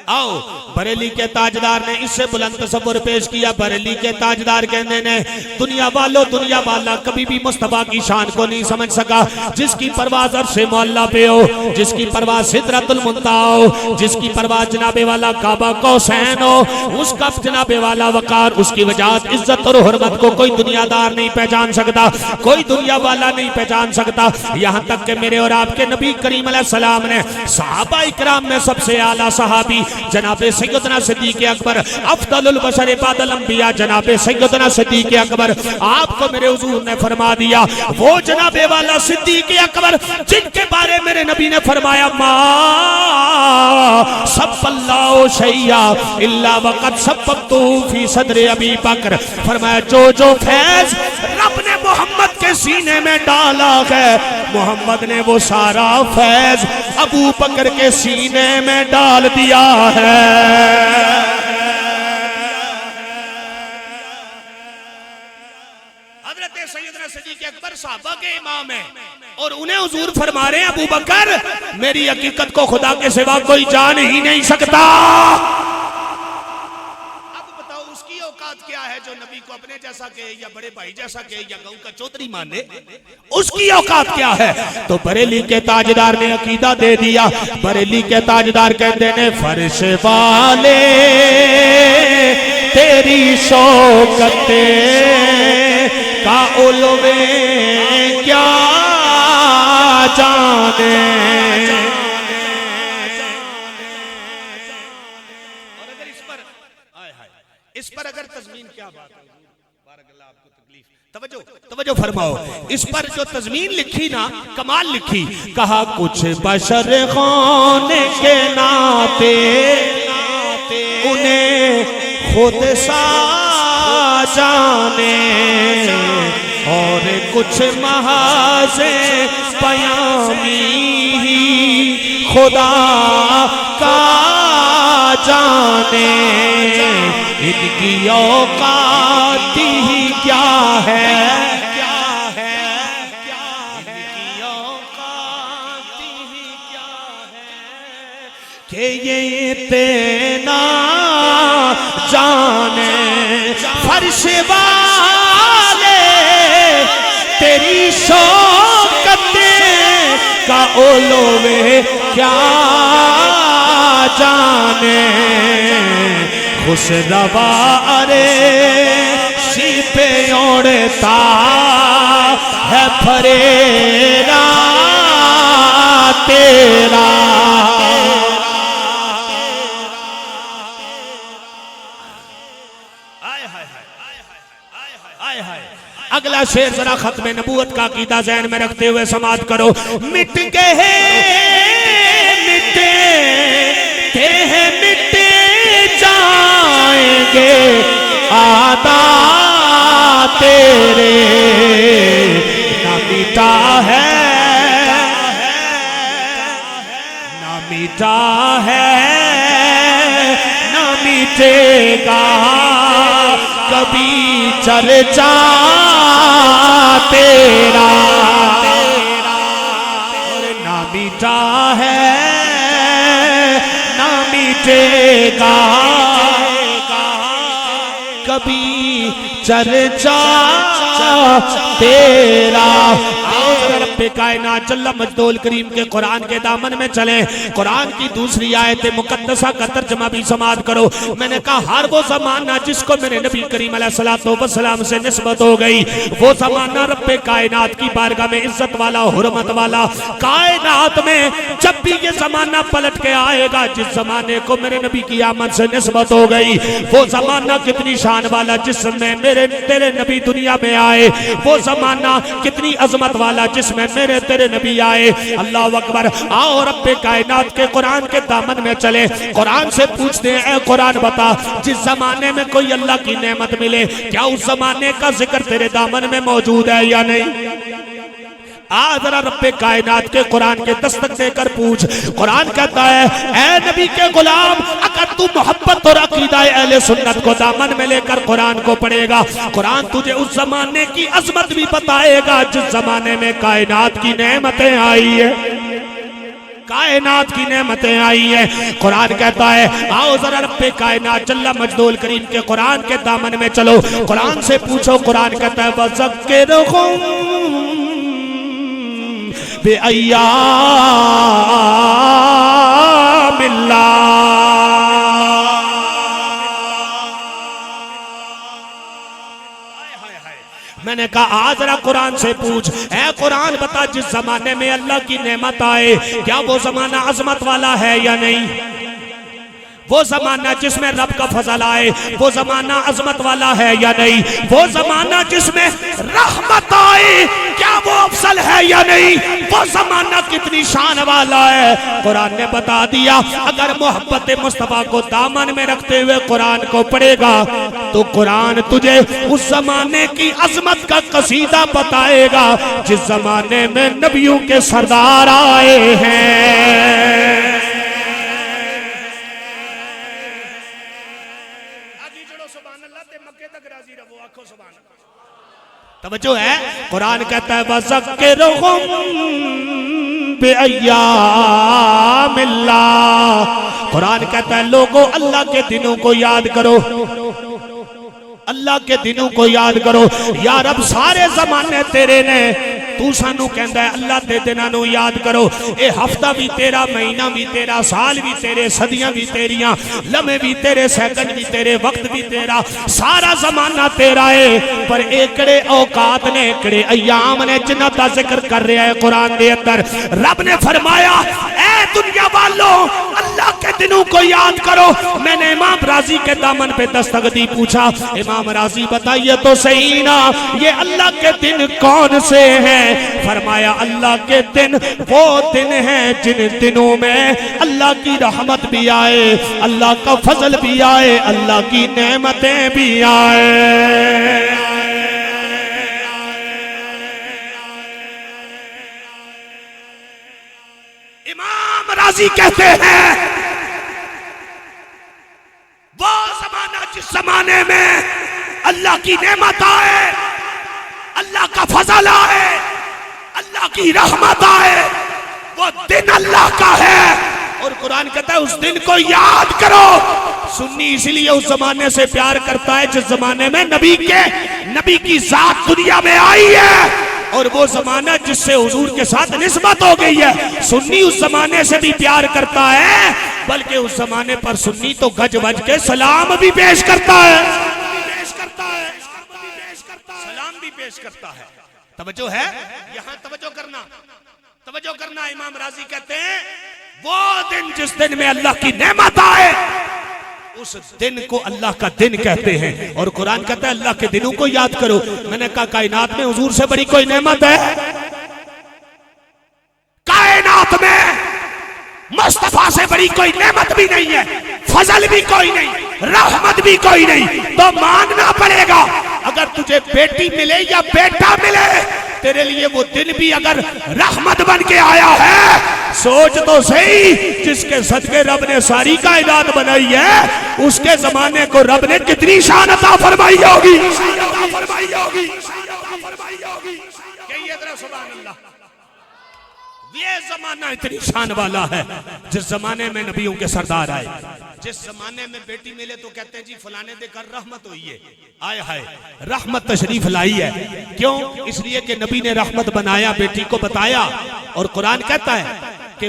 आओ, बरेली के ताजदार ने इससे बुलंद तसव्वुर पेश किया। बरेली के ताजदार कहने ने दुनिया वालों, दुनिया वाला कभी भी मुस्तफा की शान को नहीं समझ सका। जिसकी परवाज़ अर्शे मौला पे हो, जिसकी परवाज़ सिदरतुल मुंतहा हो, जिसकी परवाज़ जनाबे वाला काबा कौसैन हो, उसका जनाबे वाला वकार, उसकी वजाहत, इज्जत और हुर्मत को कोई दुनियादार नहीं पहचान सकता, कोई दुनिया वाला नहीं पहचान सकता। यहाँ तक कि मेरे और आपके नबी करीम अलैहिस्सलाम ने सहाबा इकराम में सबसे आला सहाबी जनाबे सैयदना सिद्दीक़ अकबर, अफदलुल बशर बादल अंबिया जनाबे सैयदना सिद्दीक़ अकबर, आपको मेरे हुजूर ने फरमा दिया वो जनाबे वाला सिद्दीक़ अकबर जिनके बारे मेरे नबी ने फरमाया मा सब्बल्लाहु शैया इल्ला वक़द सब्बतु फी सदर अबी बकर, फरमाया जो जो फैज रब ने मोहम्मद के सीने में डाला है, मोहम्मद ने वो सारा फैज अबू बकर के सीने में डाल दिया है। हजरत सैयदना सिद्दीक़ अकबर साहबा के इमाम है और उन्हें हुजूर फरमा रहे हैं अबू बकर मेरी हकीकत को खुदा के सिवा कोई जान ही नहीं सकता। अब बताओ उसकी औकात क्या है जो नबी को अपने जैसा कहे या बड़े भाई जैसा कहे या गांव का चौधरी माने, उसकी औकात क्या है। तो बरेली के ताजदार ने अकीदा दे दिया। बरेली के ताजदार कहते ने फर्श वाले तेरी शौकते का उलुमे क्या जाने। और अगर इस पर अगर तज़मीन क्या बात है, बारकल्लाह आपको तकलीफ, तवज्जो फरमाओ। इस पर जो तज़मीन लिखी ना, कमाल लिखी, कहा कुछ बशर होने के नाते उन्हें खुद साज जाने और कुछ महाज़े पयामी खुदा का जाने। इनकी औकात ही क्या है, इनकी औकात ही क्या है कि ये इतना जाने। फर्श वाले तेरी शौकत का ओलोवे क्या जाने। खुशरवा रे शीपे ओढ़ता है फरेरा तेरा। अगला शेर जरा खत्म नबूवत का कीदा ज़हन में रखते हुए समाप्त करो। मिट गए मिटते हैं मिटते जाएंगे आदा तेरे। ना मिटा है ना मिटा है ना मिटेगा कभी चर्चा तेरा। ना मिटा है ना मिटेगा कभी चर्चा तेरा। रब्बे कायनात जल्ला मजदूल करीम के कुरान के दामन में चले। कुरान की दूसरी आयत मुकद्दसा का तर्जमा भी समाप्त करो। मैंने कहा हर वो जमाना जिसको मेरे नबी करीम अलैहिस्सलातु वस्सलाम से निस्बत हो गई, वो जमाना रब्बे कायनात की बारगाह में इज्जत वाला हुर्मत वाला। कायनात में जब भी ये जमाना पलट के आएगा जिस जमाने को मेरे नबी की आमद से निस्बत हो गई, वो जमाना कितनी शान वाला जिसमें मेरे तेरे नबी दुनिया में आए, वो जमाना कितनी अजमत वाला जिसमें मेरे तेरे नबी आए। अल्लाह अकबर। आओ रब्बे कायनात के कुरान के दामन में चले। कुरान से पूछते हैं, ए कुरान बता, जिस जमाने में कोई अल्लाह की नेमत मिले क्या उस जमाने का जिक्र तेरे दामन में मौजूद है या नहीं? आ जरा रब्बे कायनात के कुरान के दस्तक देकर पूछ। कुरान कहता है, ए नबी के गुलाम, अगर तू मोहब्बत और अकीदा अहले सुन्नत को दामन में लेकर कुरान को पढ़ेगा, कुरान तुझे उस जमाने की अजमत भी बताएगा जिस जमाने में कायनात की नेमतें आई है, कायनात की नेमतें आई है। कुरान कहता है, आओ जरा रब्बे कायनात जल्ला मजदूल करीम के कुरान के दामन में चलो। कुरान से पूछो। कुरान कहता है, वज़क्किरहुम बिअय्यामिल्लाह। मैंने कहा आज जरा कुरान से पूछ, ऐ कुरान बता जिस जमाने में अल्लाह की नेमत आए क्या वो जमाना अजमत वाला है या नहीं? वो जमाना जिसमें रब का फजल आए वो जमाना अजमत वाला है या नहीं? वो जमाना जिसमें रहमत आए क्या वो अफसल है या नहीं? वो जमाना कितनी शान वाला है? कुरान ने बता दिया। अगर मोहब्बत मुस्तफा को दामन में रखते हुए कुरान को पढ़ेगा तो कुरान तुझे उस जमाने की अजमत का कसीदा बताएगा जिस जमाने में नबियों के सरदार आए हैं। तवज्जो है। कुरान कहता है, वज़क्किरहुम बिअय्यामिल्लाह। कुरान कहता है, लोगों अल्लाह के दिनों को याद करो, अल्लाह के दिनों को याद करो। या रब सारे जमाने तेरे ने, तू सानू कहंदा है अल्लाह दे दिनां नू याद करो। ए हफ्ता भी तेरा, महीना भी तेरा, साल भी तेरे, सदियां भी तेरियां, लम्हे भी तेरे, सेकंड भी तेरे, वक्त भी तेरा, सारा जमाना तेरा है। पर एकड़े औकात ने, एकड़े अयाम ने जिन्हां दा जिक्र कर रहा है कुरान दे अंदर। रब ने फरमाया, ए दुनिया वालों, अल्लाह के दिनों दिनों को याद करो। मैंने इमाम राजी के दामन पे दस्तक दी, पूछा इमाम राजी बताइए तो सही ना, ये अल्लाह के दिन कौन से हैं? फरमाया अल्लाह के दिन वो दिन हैं जिन दिनों में अल्लाह की रहमत भी आए, अल्लाह का फजल भी आए, अल्लाह की नेमतें भी आए। इमाम राजी कहते हैं वो जमाना जिस जमाने में अल्लाह की नेमत आए, अल्लाह का फजल आए, अल्लाह की रहमत आए, वो दिन अल्लाह का है। और कुरान कहता है उस दिन को याद करो। सुन्नी इसलिए उस जमाने से प्यार करता है जिस जमाने में नबी की जात दुनिया में आई है, और वो जमाना जिससे हुजूर के साथ निस्बत हो गई है। सुन्नी उस जमाने से भी प्यार करता है, बल्कि उस जमाने पर सुन्नी तो गज बज के सलाम भी पेश करता है, सलाम भी पेश करता है। तवज्जो है, यहाँ तवज्जो करना। इमाम राजी कहते हैं वो दिन जिस दिन में अल्लाह की नेमत आए, उस दिन को अल्लाह का दिन कहते हैं। और कुरान कहता है अल्लाह के दिनों को याद करो। मैंने कहा कायनात में हुजूर से बड़ी कोई नेमत है? कायनात में मुस्तफा से बड़ी कोई नेमत भी नहीं है, फजल भी कोई नहीं, रहमत भी कोई नहीं। तो मांगना पड़ेगा। अगर तुझे बेटी मिले या बेटा मिले, तेरे लिए वो दिन भी अगर रहमत बन के आया है, सोच तो सही, जिसके सदके रब ने सारी कायनात बनाई है, उसके जमाने को रब ने कितनी शान अता फरमाई होगी। सुभान अल्लाह। ये जमाना इतनी शान वाला है जिस जमाने में नबियों के सरदार आए। जिस जमाने में बेटी मिले तो कहते हैं जी फलाने देकर रहमत हुई है, आए हाय रहमत तशरीफ लाई है। क्यों? इसलिए कि नबी ने रहमत बनाया, बेटी को बताया। और कुरान कहता है कि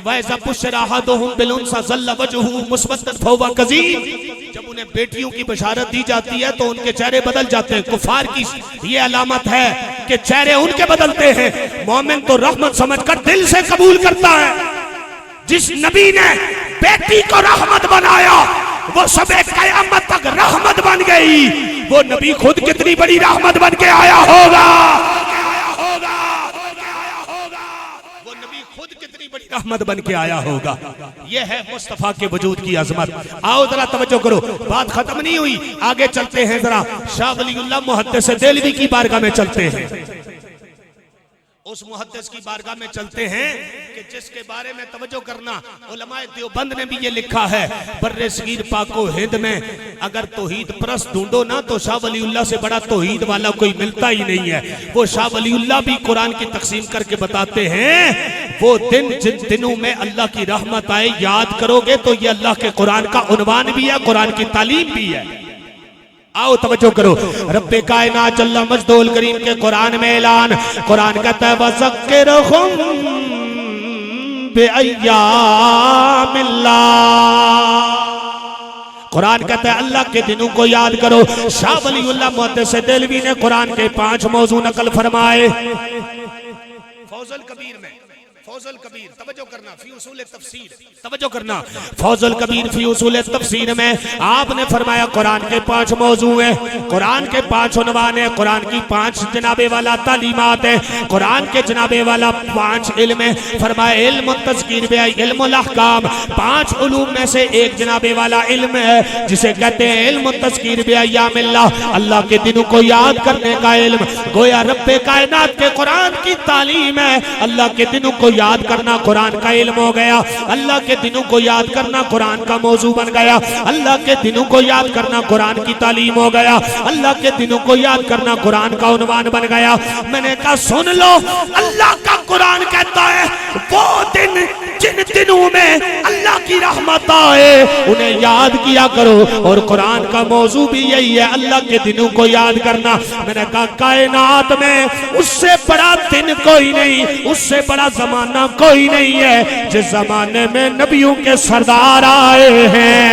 जब उन्हें बेटियों की बशारत दी जाती है तो उनके चेहरे बदल जाते हैं। कुफार की ये अलामत है कि चेहरे उनके बदलते हैं। मोमिन तो रहमत समझकर दिल से कबूल करता है। जिस नबी ने बेटी को रहमत बनाया, वो सब कयामत तक रहमत बन गई। वो नबी खुद कितनी बड़ी रहमत बन के आया होगा। रहमत बन के आया होगा। यह है मुस्तफा के वजूद की अजमत। आओ जरा तवज्जो करो, बात खत्म नहीं हुई, आगे चलते हैं। जरा शाह वलीउल्लाह मुहद्दिस देलवी की बारगाह में चलते हैं। उस मुहद्दिस की बारगाह में चलते हैं कि जिसके बारे में तवज्जो करना, उलमाए देवबंद ने भी ये लिखा है, बर्रे सगीर पाको हिंद में अगर तौहीद परस्त ढूंढो ना तो शाह वलीउल्लाह से बड़ा तौहीद वाला कोई मिलता ही नहीं है। वो शाह वलीउल्लाह भी कुरान की तकसीम करके बताते हैं, वो दिन जिन दिनों में अल्लाह की रहमत आए याद करोगे तो ये अल्लाह के कुरान का उन्वान भी है, कुरान की तालीम भी है। आओ तवज्जो करो, रब्बे कायनात जल्ला मजदूल करीम के कुरान में ऐलान, कुरान कहता है वज़क्किरहुम बिअय्यामिल्लाह। कुरान कहता है अल्लाह के दिनों को याद करो। शाह वलीउल्लाह मुहद्दिस देलवी ने कुरान के 5 मौजू नकल फरमाए। फौजुल कबीर में, फौजुल कबीर तवज्जो करना, फी उसूल तफसीर तवज्जो करना, फौजुल कबीर फी उसूल तफसीर में आपने फरमाया कुरान के 5 मौजू हैं, कुरान के 5 उन्वान है, कुरान की 5 जनाबे वाला तालीमात है, कुरान के जनाबे वाला 5 इल्म है। फरमाया इल्म तज़कीर बे इल्मुल अहकाम, 5 उलूम में से एक जनाबे वाला इल्म है जिसे कहते हैं इल्म तज़कीर बे अय्यामिल्लाह, अल्लाह के दिनों को याद करने का इल्म। गोया रब्बे कायनात के कुरान की तालीम है, अल्लाह के दिनों को याद करना कुरान का इल्म हो गया। अल्लाह के दिनों को याद करना कुरान का मौजू बन गया। अल्लाह के दिनों को याद करना कुरान की तालीम हो गया। अल्लाह के दिनों को याद करना कुरान का उन्वान बन गया। मैंने कहा सुन लो, अल्लाह का कुरान कहता है वो दिन जिन दिनों में अल्लाह की रहमत आए उन्हें याद किया करो। और कुरान का मौजू भी यही है, अल्लाह के दिनों को याद करना। मैंने कहा कायनात में उससे बड़ा दिन कोई नहीं, उससे बड़ा जमाना कोई नहीं है जिस जमाने में नबियों के सरदार आए हैं।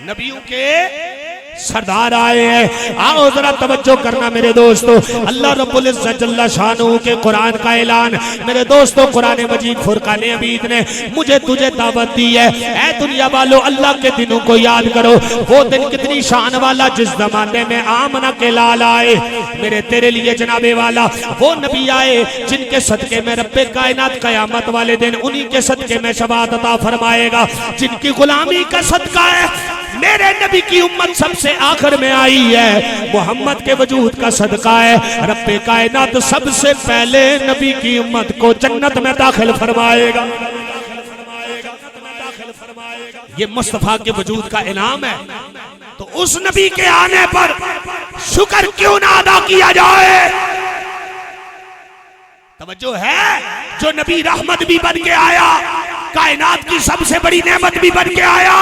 नबियों के सरदार आए हैं। आओ जरा तवज्जो करना मेरे दोस्तों, अल्लाह रब्बुल इज्जत जल्ला शानहू के कुरान का ऐलान मेरे दोस्तों कुरान मजीद फुरकान हमीद ने मुझे तुझे दावत दी है। ऐ दुनिया वालों, अल्लाह के दिनों को याद करो। वो दिन कितनी शान वाला जिस जमाने में आमना के लाल आए, मेरे तेरे लिए जनाबे वाला वो नबी आए जिनके सदके में रब्बे कायनात कयामत वाले दिन उन्हीं के सदके में शफाअत अता फरमाएगा। जिनकी गुलामी का सदका है मेरे नबी की उम्मत सबसे आखिर में आई है, मोहम्मद के वजूद का सदका है रब्बे कायनात सबसे पहले नबी की उम्मत को जन्नत में दाखिल फरमाएगा। ये मुस्तफा के वजूद का इनाम है। तो उस नबी के आने पर शुक्र क्यों ना अदा किया जाए? तवज्जो है, जो नबी रहमत भी बन के आया, कायनात की सबसे बड़ी नेमत भी बन के आया,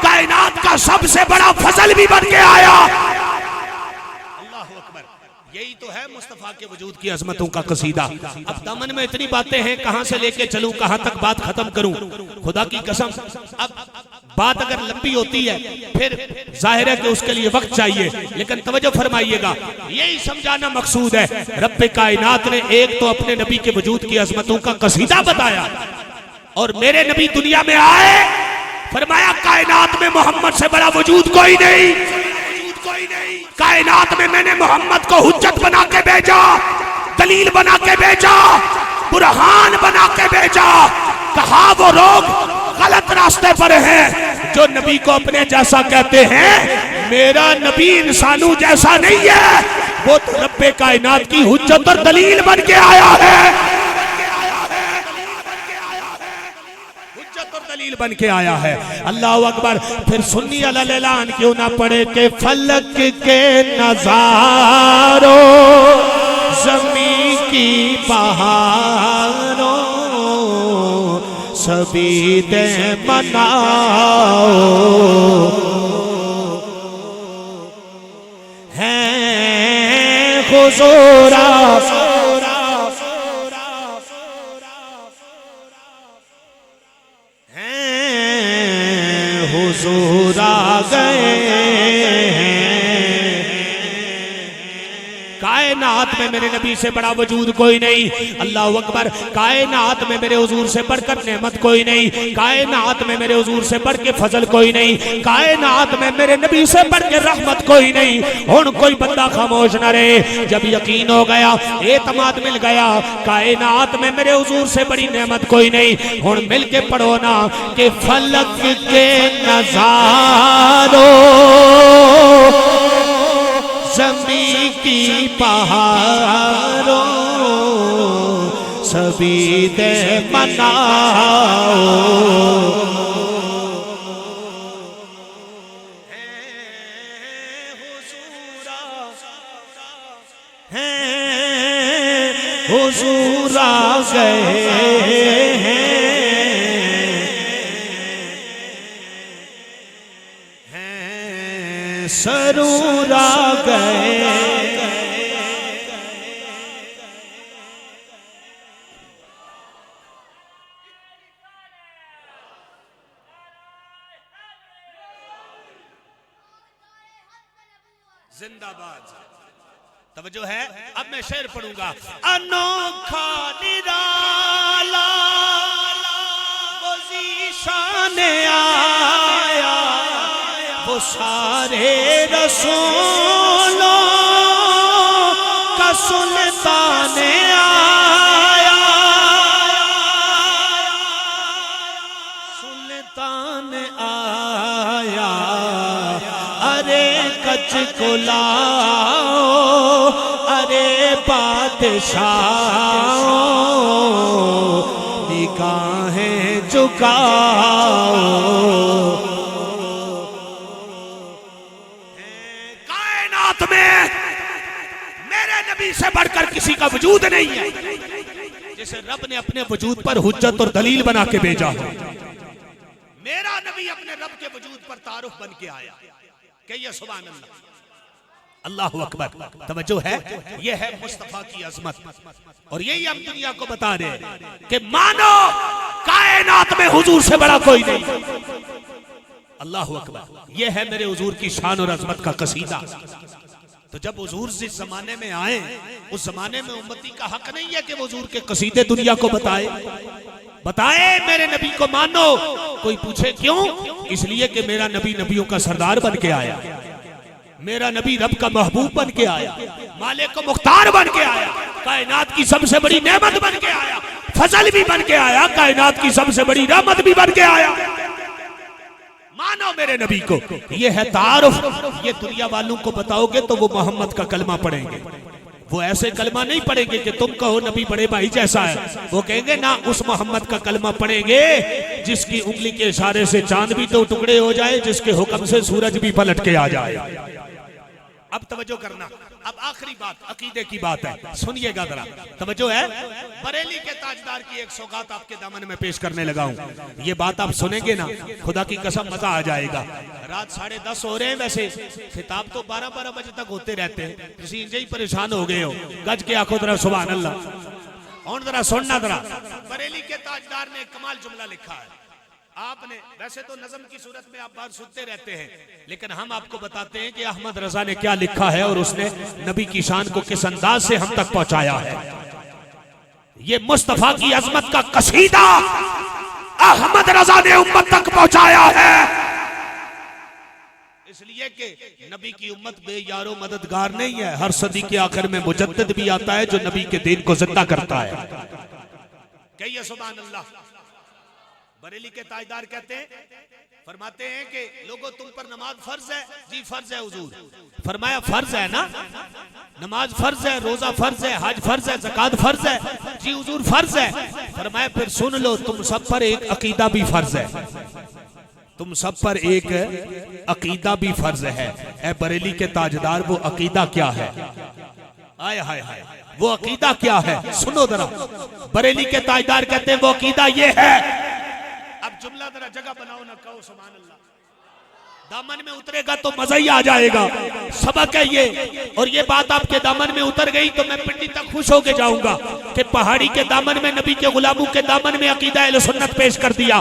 कायनात का सबसे बड़ा फजल भी बन के आया। अल्लाहु अकबर। यही तो है मुस्तफा के वजूद की अजमतों का कसीदा। अब दामन में इतनी बातें हैं, कहां से लेके चलूं, कहां तक बात खत्म करूं, खुदा की कसम। अब बात अगर लंबी होती है फिर जाहिर है कि उसके लिए वक्त चाहिए, लेकिन तवज्जो फरमाइएगा, यही समझाना मकसूद है। रब्बे कायनात ने एक तो अपने नबी के वजूद की अजमतों का कसीदा बताया, और मेरे नबी दुनिया में आए, फरमाया कायनात में मोहम्मद से बड़ा वजूद कोई नहीं, कायनात में मैंने मोहम्मद को हुज्जत बना के भेजा, दलील बना के भेजा, बुरहान बना के भेजा। कहा वो लोग गलत रास्ते पर हैं जो नबी को अपने जैसा कहते हैं। मेरा नबी इंसानों जैसा नहीं है, वो तो रब्बे कायनात की हुज्जत और दलील बन के आया है, हुज्जत और दलील बन के आया है। अल्लाह अकबर। फिर सुन्नी अलल ऐलान क्यों ना पढ़े के फलक के नजारों जमीन की बहारों सभी दे मनाओ हैं हुजूरा हैं हुजूर आ गए। कायनात में मेरे नबी से बड़ा वजूद कोई नहीं। अल्लाह अकबर। कायनात में मेरे हुजूर से बढ़कर नेमत कोई नहीं, कायनात में मेरे हुजूर से बढ़ के फजल कोई नहीं, कायनात में मेरे नबी से बढ़ के रहमत कोई नहीं। हुन कोई बंदा खामोश न रहे। जब यकीन हो गया, एतमाद मिल गया, कायनात में मेरे हुजूर से बड़ी नेमत कोई नहीं। हुन मिल के पढ़ो ना कि फलक के नजारों ज़मीं की पहाड़ों सभी दे मनाओ हुजूर आ गए हैं सरूर आ गए। जिंदाबाद। तवज्जो है। अब मैं शेर पढ़ूंगा। अनोखा निराला वो ज़ीशान आया, वो सारे रसूलों का सुल्तान आया, सुल्तान आया। अरे कच को लाओ, अरे बादशाह निगाहें झुकाओ। कायनात में मेरे नबी से बढ़कर किसी का वजूद नहीं है, जिसे रब ने अपने वजूद पर हुज्जत और दलील बना के भेजा। मेरा नबी अपने रब के वजूद पर तारुफ बन के आया। कहिए सुभान अल्लाह। अल्लाहु अकबर। तवज्जो है। ये है मुस्तफा की अजमत, और यही हम दुनिया को बता रहे हैं कि मानो कायनात में हुजूर से बड़ा कोई नहीं। अल्लाह अकबर। ये है मेरे हुजूर की शान और अजमत का कसीदा। तो जब हुजूर जिस जमाने में आए, उस जमाने में उम्मती का हक नहीं है कि हुजूर के कसीदे दुनिया को बताए मेरे नबी को मानो। कोई पूछे क्यों? इसलिए कि मेरा नबी नबियों का सरदार बन के आया, मेरा नबी रब का महबूब बन के आया, मालिक को मुख्तार बन के आया, कायनात की सबसे बड़ी नेमत बन के आया, फजल भी बन के आया, कायनात की सबसे बड़ी रहमत भी बन के आया। मानो मेरे नबी को। ये है तारुफ। ये दुनिया वालों को बताओगे तो वो मोहम्मद का कलमा पढ़ेंगे। वो ऐसे कलमा नहीं पढ़ेंगे कि तुम कहो नबी बड़े भाई जैसा है। वो कहेंगे ना, उस मोहम्मद का कलमा पढ़ेंगे जिसकी उंगली के इशारे से चांद भी तो टुकड़े हो जाए, जिसके हुक्म से सूरज भी पलट के आ जाए। अब तवज्जो करना, अब आखिरी बात अकीदे की बात है, सुनिएगा जरा, तवज्जो है। बरेली के ताजदार की एक सौगात आपके दामन में पेश करने लगा हूं। ये बात आप सुनेंगे ना, खुदा की कसम मजा आ जाएगा। रात 10:30 हो रहे हैं, वैसे खिताब तो 12-12 बजे तक होते रहते हैं। किसी इंजे ही परेशान हो गए हो, गज के आंखों जरा सुभान अल्लाह। और जरा सुनना जरा, बरेली के ताजदार ने कमाल जुमला लिखा है। आपने वैसे तो नज़म की सूरत में आप बात सुनते रहते हैं, लेकिन हम आपको बताते हैं कि अहमद रजा ने क्या लिखा है और उसने नबी की शान को किस अंदाज से हम तक पहुंचाया है। ये मुस्तफा की अजमत का कसीदा अहमद रजा ने उम्मत तक पहुंचाया है। इसलिए कि नबी की उम्मत बेयारो मददगार नहीं है। हर सदी के आखिर में मुजद्दिद भी आता है जो नबी के दीन को जिंदा करता है। कहिए सुभान अल्लाह। बरेली के ताजदार कहते हैं, फरमाते हैं कि लोगों तुम पर नमाज फर्ज है। जी फर्ज है हुजूर। फरमाया फर्ज है ना, नमाज फर्ज है, रोजा फर्ज है, हज फर्ज है, ज़कात फर्ज है। जी हुजूर फर्ज है। फरमाया फिर सुन लो, तुम सब पर एक अकीदा भी फर्ज है। तुम सब पर एक अकीदा भी फर्ज है। ए बरेली के ताजदार, वो अकीदा क्या है? आय हाय हाय, वो अकीदा क्या है? सुनो जरा। बरेली के ताजदार कहते हैं वो अकीदा ये है। अब जुमला जरा जगह बनाओ ना, कहो सुभान अल्लाह। दामन में उतरेगा तो मजा ही आ जाएगा। सबक है ये, और ये बात आपके दामन में उतर गई तो मैं पिंडी तक खुश होके जाऊंगा कि पहाड़ी के दामन में नबी के गुलामों के दामन में अकीदा अहले सुन्नत पेश कर दिया।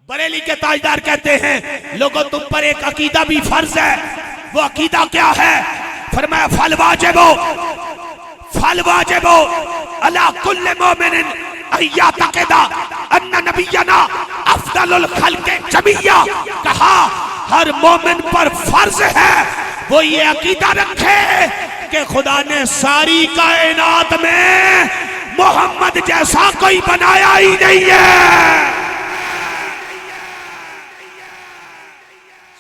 बरेली के ताजदार कहते हैं लोगों तुम पर एक अकीदा भी फर्ज है। वो अकीदा क्या है? फरमाया फल वाजिबो अला कुल्ले मोमिनिन अय्या तक़दा अन्ना नबियना अफ़दलुल खल्क़ि जमिया। कहा हर मोमिन पर फर्ज है वो ये अकीदा रखे कि खुदा ने सारी कायनात में मोहम्मद जैसा कोई बनाया ही नहीं है।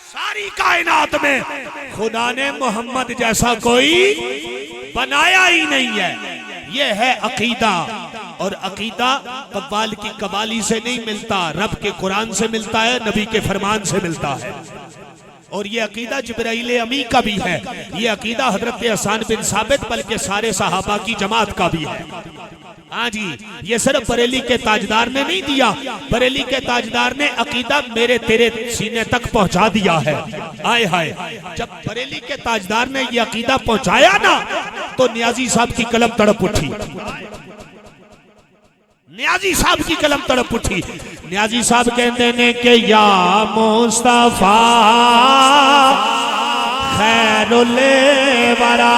सारी कायनात में खुदा ने मोहम्मद जैसा कोई बनाया ही नहीं है। यह है अकीदा। और अकीदा कव्वाल की कवाली से नहीं मिलता, रब के कुरान से मिलता है, नबी के फरमान से मिलता है। और ये अकीदा जिब्राइल अमी का भी है। ये अकीदा हजरत हसन बिन साबित बल्कि सारे सहाबा की जमात का भी है। हाँ जी, ये सिर्फ बरेली के ताजदार ने नहीं दिया, बरेली के ताजदार ने अकीदा मेरे तेरे सीने तक पहुंचा दिया है। आय हाय, जब बरेली के ताजदार ने ये अकीदा पहुंचाया ना तो नियाजी साहब की कलम तड़प उठी। नियाजी साहब की कलम तड़प उठी। नियाजी साहब कहते ने कि या मुस्तफा खैरुल वरा,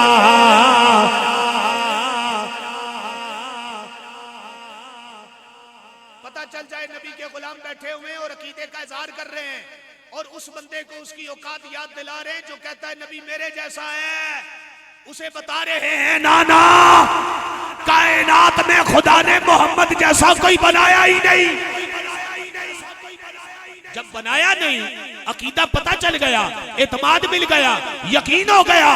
पता चल जाए नबी के गुलाम बैठे हुए और अकीदे का इजहार कर रहे हैं और उस बंदे को उसकी औकात याद दिला रहे हैं जो कहता है नबी मेरे जैसा है। उसे बता रहे हैं नाना कायनात में खुदा ने मोहम्मद जैसा कोई बनाया ही नहीं। जब बनाया नहीं, अकीदा पता चल गया, एतमाद मिल गया, यकीन हो गया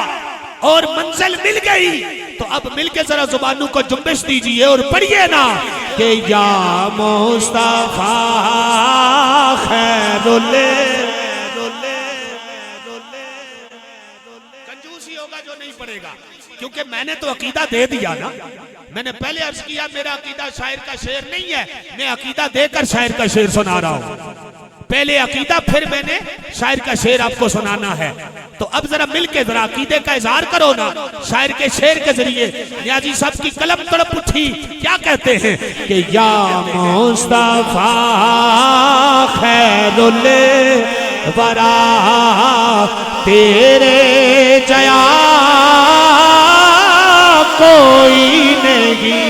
और मंजिल मिल गई, तो अब मिलके जरा जुबानों को जुम्बिश दीजिए और पढ़िए ना कि या मुस्तफा खैरुल। कंजूसी होगा जो नहीं पढ़ेगा, क्योंकि मैंने तो अकीदा दे दिया ना। मैंने पहले अर्ज किया मेरा अकीदा शायर का शेर नहीं है, मैं अकीदा देकर शायर का शेर सुना रहा हूं। पहले अकीदा फिर मैंने शायर का शेर आपको सुनाना है। तो अब जरा मिलके जरा अकीदे का इजहार करो ना शायर के शेर के जरिए। नियाजी साहब की कलम तड़प उठी, क्या कहते हैं कि या मुस्तफा खैरुल वरा तेरे जया कोई नहीं।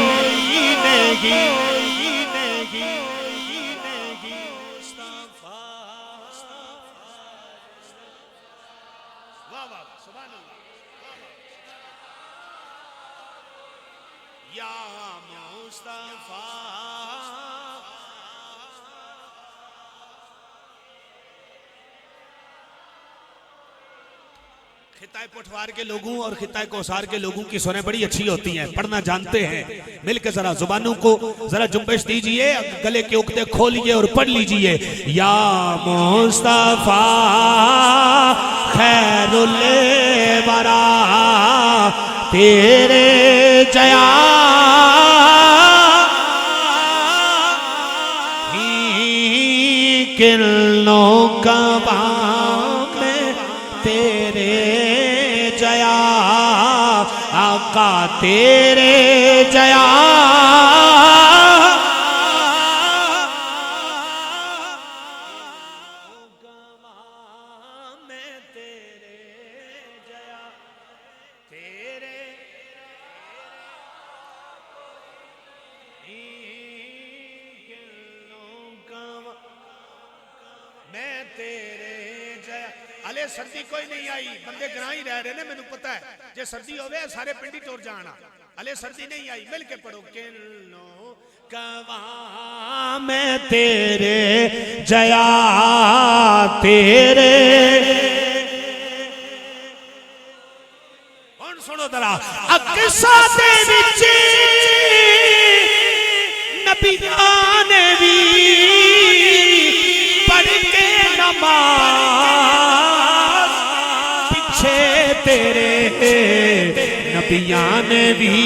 खिताए पुठवार के लोगों और खिताए कोसार के लोगों की सुने बड़ी अच्छी होती हैं, पढ़ना जानते हैं। मिलकर जरा जुबानों को जरा जुम्बिश दीजिए, गले के उक्ते खोलिए और पढ़ लीजिए। या मुस्तफा खैरुल वरा तेरे जया किरणों का में तेरे जया आका तेरे जया में तेरे जया तेरे मैं तेरे जया। अले सर्दी कोई नहीं आई, बंदे ग्रां ही रह रहे ने, मैनू पता है। जे सर्दी होवे सारे पिंडी टुर जाना। अले सर्दी नहीं आई, मिल के पढ़ो। किरणों कवा मैं तेरे जया तेरे। हुण सुनो जरा अक्सा दे विच नबियां ने भी पढ़ के नमाज पीछे तेरे नबियां ने भी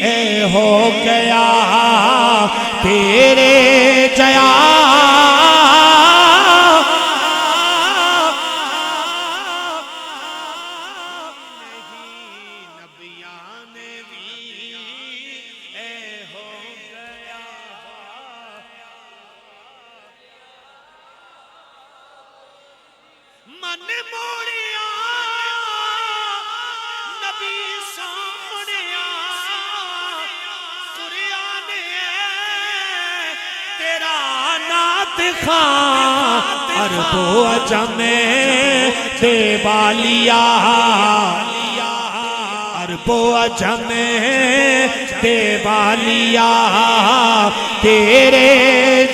ए हो गया तेरे जया नबियां ने भी ए हो गया। मन मोड़िया नबी सोनिया कुरान तेरा नात खां अरबो अजमे ते बालिया अरबो अजमे ते बालिया तेरे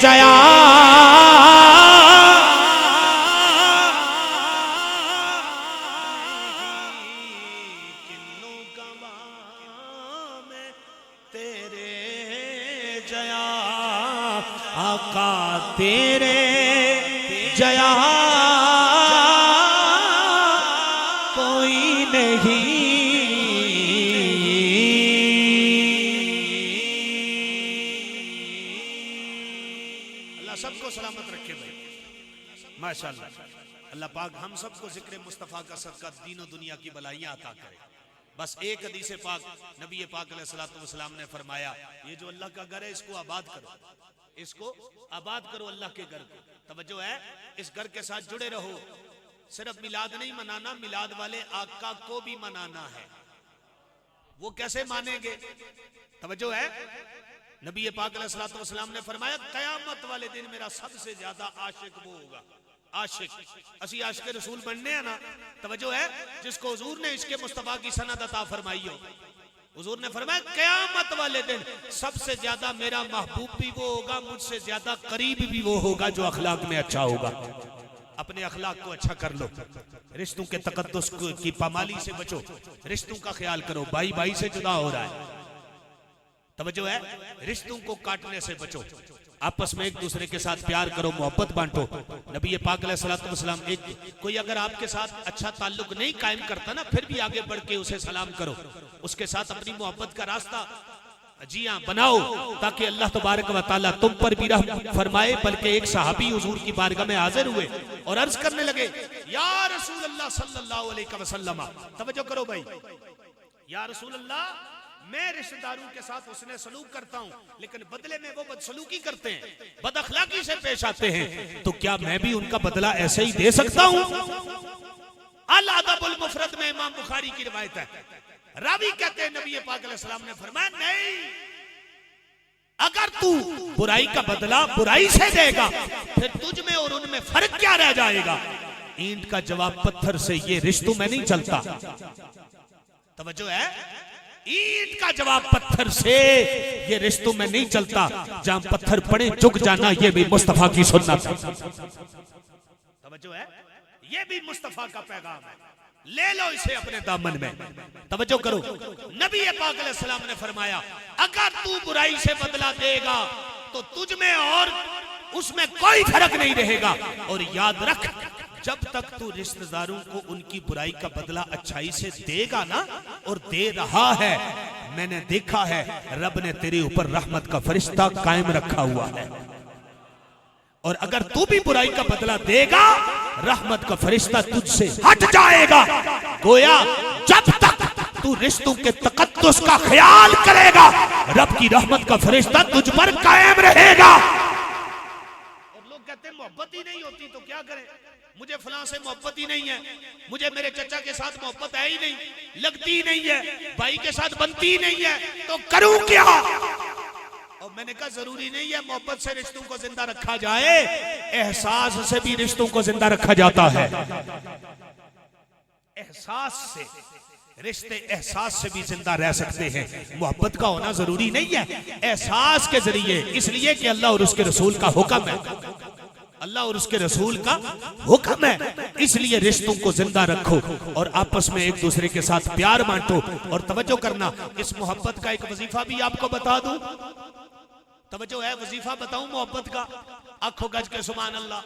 जया आका तेरे जया कोई नहीं। अल्लाह सबको सलामत रखे भाई, माशाअल्लाह। अल्लाह पाक हम सबको जिक्र मुस्तफ़ा का सदका दीन और दुनिया की भलाइयां अता करे। बस एक हदीस पाक नबी पाक अलैहिस्सलाम ने फरमाया, ये जो अल्लाह का घर है इसको आबाद करो, इसको आबाद करो अल्लाह के घर को। तवज्जो है, इस घर के साथ जुड़े रहो। सिर्फ मिलाद नहीं मनाना, मिलाद वाले आका को भी मनाना है। वो कैसे मानेंगे? तवज्जो है, नबी पाक अलैहिस्सलाम ने फरमाया कयामत वाले दिन मेरा सबसे ज्यादा आशिक वो होगा। आशिक असी आशिक रसूल बनने हैं ना। तवज्जो है, जिसको हुजूर ने इश्क़ मुस्तफ़ा की सनद अता फरमाई हो। हुजूर ने फरमाया कयामत वाले दिन सबसे ज्यादा मेरा महबूब भी वो होगा, मुझसे ज्यादा करीब भी वो होगा जो अखलाक में अच्छा होगा। अपने अखलाक को अच्छा कर लो, रिश्तों के तकद्दुस की पामाली से बचो, रिश्तों का ख्याल करो। भाई भाई से जुदा हो रहा है, तवज्जो है, रिश्तों को काटने से बचो। आपस में एक दूसरे के साथ प्यार करो, मोहब्बत बांटो। नबी पाक अलैहिस्सलाम एक कोई अगर आपके साथ अच्छा ताल्लुक नहीं कायम करता ना, फिर भी आगे बढ़ के उसे सलाम करो, उसके साथ अपनी मोहब्बत का रास्ता जी हाँ बनाओ, ताकि अल्लाह तबारक व तआला तुम पर भी रहम फरमाए। बल्कि एक सहाबी हुजूर की बारगाह में हाजिर हुए और अर्ज करने लगे, या रसूल अल्लाह सल्लल्लाहु अलैहि वसल्लम, तवज्जो करो भाई, या रसूल अल्लाह, मैं रिश्तेदारों के साथ उसने सलूक करता हूँ, लेकिन बदले में वो बदसलूकी करते हैं, बदअखलाकी से पेश आते हैं, तो क्या मैं भी उनका बदला ऐसे ही दे सकता हूँ? अल अदबुल मुफरद में इमाम बुखारी की रिवायत है, रावी कहते हैं नबी पाक अलैहि सलाम ने फरमाया, नहीं, अगर तू बुराई का बदला बुराई से देगा, फिर तुझ में और उनमें फर्क क्या रह जाएगा? ईंट का जवाब पत्थर से ये रिश्तों में नहीं चलता। तवज्जो है, ईंट का जवाब पत्थर से ये रिश्तों में नहीं चलता। जहां पत्थर पड़े झुक जाना, ये भी मुस्तफा की सुन्नत है। तवज्जो है, ये भी मुस्तफा का पैगाम है, ले लो इसे अपने दामन में। तवज्जो करो, नबी पाक अलैहि सलाम ने फरमाया, अगर तू बुराई से बदला देगा तो तुझ में और उसमें कोई फर्क नहीं रहेगा। और याद रख, जब तक तू रिश्तेदारों को उनकी बुराई का बदला अच्छाई से देगा ना, और दे रहा है, मैंने देखा है रब ने तेरे ऊपर रहमत का फरिश्ता कायम रखा हुआ है। और अगर तू भी बुराई का बदला देगा, रहमत का फरिश्ता तुझसे हट जाएगा। गोया जब तक तू रिश्तों के तकद्दुस का ख्याल करेगा, रब की रहमत का फरिश्ता तुझ पर कायम रहेगा। और लोग कहते हैं मोहब्बत ही नहीं होती तो क्या करें, मुझे फलां से मोहब्बत ही नहीं है, मुझे मेरे चचा के साथ मोहब्बत है ही नहीं, लगती ही नहीं है, भाई के साथ बनती ही नहीं है, तो करूं क्या? और मैंने कहा जरूरी नहीं है मोहब्बत से रिश्तों को जिंदा रखा जाए, एहसास से भी रिश्तों को जिंदा रखा जाता है। एहसास से रिश्ते, एहसास से भी जिंदा रह सकते हैं। मोहब्बत का होना जरूरी नहीं है, एहसास के जरिए, इसलिए कि अल्लाह और उसके रसूल का हुक्म है, अल्लाह और उसके रसूल का हुक्म है, इसलिए रिश्तों को जिंदा रखो और आपस में एक दूसरे के साथ प्यार बांटो। और तवज्जो करना, इस मोहब्बत का एक वजीफा भी आपको बता दूं। तवज्जो है, वजीफा बताऊं मोहब्बत का, आंखों गज के सुभान अल्लाह।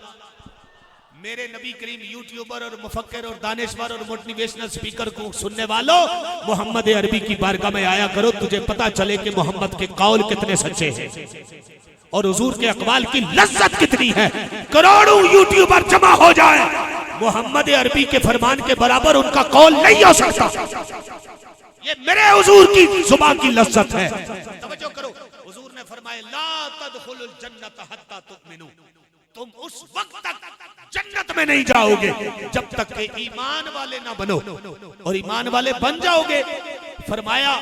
मेरे नबी करीम यूट्यूबर और मुफक्किर और दानिशवर और मोटिवेशनल स्पीकर को सुनने वालों, मोहम्मद अरबी की बारगाह में आया करो, तुझे पता चले कि मोहम्मद के कौल कितने सच्चे हैं और हुजूर के अकवाल की लज्जत कितनी है। करोड़ों यूट्यूबर जमा हो जाए, मोहम्मद अरबी के फरमान के बराबर उनका कौल नहीं हो सकता। ये मेरे हुजूर की जुबान की लज्जत है। तवज्जो करो, हुजूर ने फरमाया, ला तदखुलुल जन्नत हत्ता तुमिनू, तुम उस वक्त तक जन्नत में नहीं जाओगे जब तक के ईमान वाले ना बनो, और ईमान वाले बन जाओगे। फरमाया,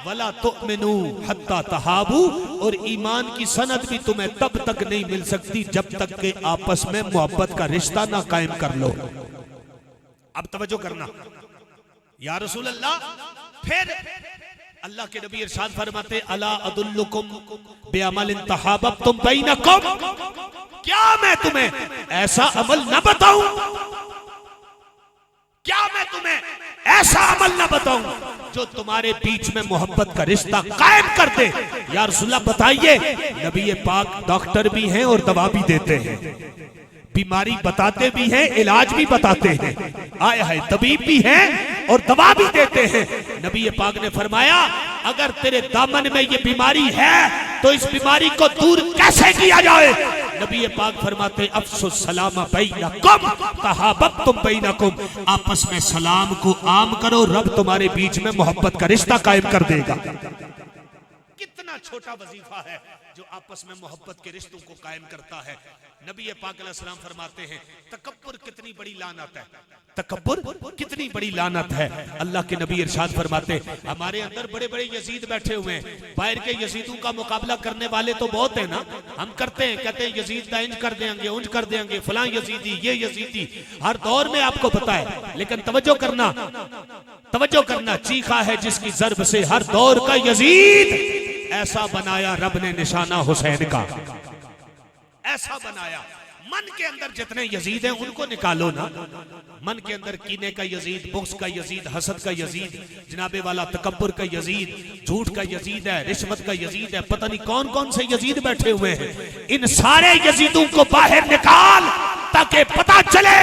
वला तुमिनू हत्ता तहाबू, और ईमान की सनद भी तुम्हें तब तक नहीं मिल सकती जब तक के आपस में मोहब्बत का रिश्ता ना कायम कर लो। अब तवज्जो करना, या रसूल अल्लाह, फिर अल्लाह के नबी इरशाद फरमाते, अला अदुल्लुकुम बिअमलिन तहाबबतुम बैनकुम, क्या मैं तुम्हें ऐसा अमल न बताऊं, क्या मैं तुम्हें ऐसा अमल न बताऊं जो तुम्हारे बीच में मोहब्बत का रिश्ता कायम कर दे? या रसूलल्लाह बताइए। नबी पाक डॉक्टर भी हैं और दवा भी देते हैं, बीमारी बताते भी हैं, इलाज भी बताते हैं, आए हाय तबीब भी हैं और दवा भी देते हैं। नबी पाक ने फरमाया, अगर तेरे दामन में ये बीमारी है तो इस बीमारी को दूर कैसे किया जाए? नबी पाक फरमाते, अफसुस सलाम बैनकुम तहाबबतुम बैनकुम, आपस में सलाम को आम करो, रब तुम्हारे बीच में मोहब्बत का रिश्ता कायम कर देगा। कितना छोटा वजीफा है जो आपस में मोहब्बत के रिश्तों को कायम करता है। नबी पाक अलैहिस्सलाम फरमाते हैं, तकब्बुर कितनी बड़ी लानत है, तकब्बुर कितनी बड़ी लानत है। अल्लाह के नबी इरशाद फरमाते, हमारे अंदर बड़े बड़े यजीद बैठे हुए हैं, बाहर के यजीदों का मुकाबला करने वाले तो बहुत है ना, हम करते हैं, कहते हैं यजीद का इंज कर देंगे, उंज कर देंगे, फलां यजीदी, ये यजीदी, हर दौर में आपको पता है। लेकिन तवज्जो करना, तवज्जो करना, चीखा है जिसकी ज़र्ब से हर दौर का यजीद, ऐसा बनाया रब ने निशाना हुसैन का, ऐसा बनाया। मन के अंदर जितने यजीद हैं उनको निकालो ना, मन के अंदर कीने का यजीद, बुग़्ज़ का यजीद, हसद का यजीद, जनाबे वाला तकब्बुर का यजीद, झूठ का यजीद है, रिश्वत का यजीद है, पता नहीं कौन कौन से यजीद बैठे हुए हैं। इन सारे यजीदों को बाहर निकाल ताकि पता चले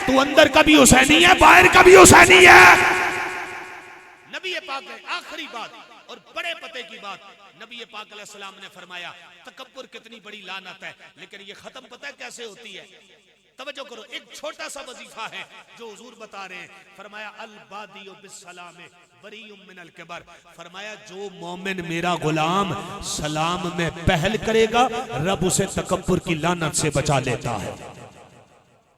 तू अंदर का भी हुसैनी है, बाहर का भी हुसैनी है। नबी पाक ने आखिरी बात और बड़े पते की बात, नबी पाक अलैहिस्सलाम ने फरमाया तकब्बुर कितनी बड़ी लानत है, लेकिन ये खत्म पता है कैसे होती है? तवज्जो करो, एक छोटा सा वजीफा है जो हुजूर बता रहे हैं। फरमाया अल बादियो बिस्सलाम बरीउम मिनल किबर। फरमाया जो मोमिन मेरा गुलाम सलाम में पहल करेगा रब उसे तकब्बुर की लानत से बचा लेता है।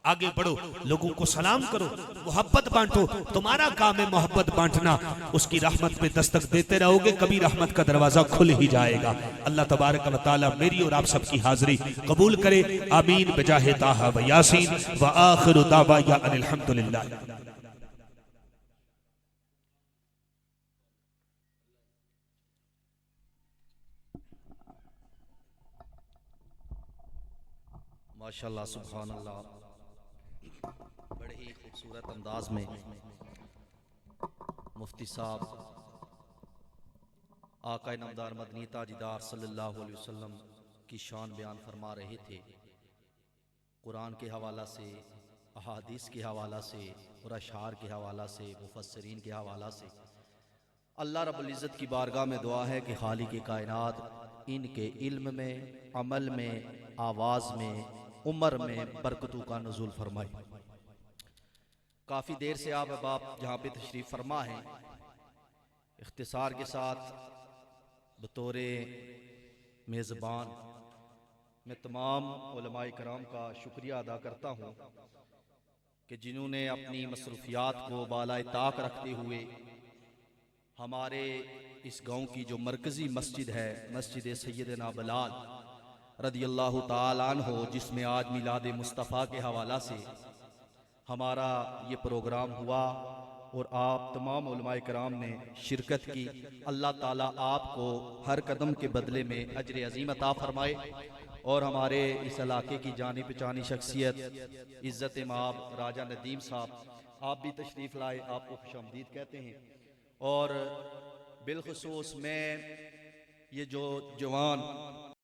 आगे बढ़ो, लोगों को सलाम करो, मोहब्बत बांटो, तुम्हारा काम है मोहब्बत बांटना। उसकी रहमत में दस्तक देते रहोगे, कभी रहमत का दरवाजा खुल ही जाएगा। अल्लाह तबारक व तआला मेरी और आप सबकी हाजिरी कबूल करे, आमीन बिजाहे ताहा व यासीन व आखिरु दावाया अनिल हम्दुलिल्लाह। माशाल्लाह सुभान अल्लाह, बड़े ही खूबसूरत अंदाज में मुफ्ती साहब आका नामदार मदनी ताजदार सल्लल्लाहु अलैहि वसल्लम की शान बयान फरमा रहे थे। कुरान के हवाला से, अहादीस के हवाला से और अशार के हवाला से, मुफस्सरीन के हवाला से। अल्लाह रब्बुल इज़्ज़त की बारगाह में दुआ है कि खालिक कायनात इनके इल्म में, अमल में, आवाज़ में, उम्र में बरकतों का नुज़ूल फरमाए। काफ़ी देर से आप जहाँ पे तशरीफ़ फरमा हैं, इख्तिसार के साथ बतौरे मेज़बान मैं तमाम उलमाए कराम का शुक्रिया अदा करता हूँ कि जिन्होंने अपनी मसरूफियात को बालाए ताक रखते हुए हमारे इस गांव की जो मरकज़ी मस्जिद है, मस्जिद सैयदना बिलाल रदियल्लाहु ताला अन्हु, जिसमें आज मिलाद मुस्तफ़ा के हवाला से हमारा ये प्रोग्राम हुआ और आप तमाम उलमाए कराम ने शिरकत की। अल्लाह ताला आपको हर कदम के बदले में अजर अज़ीम अता फरमाए और हमारे इस इलाके की जानी पहचानी शख्सियत इज़्ज़त माब राजा नदीम साहब, आप भी तशरीफ़ लाए, आपको खुशामदीद कहते हैं। और बिलखुसूस मैं ये जो जवान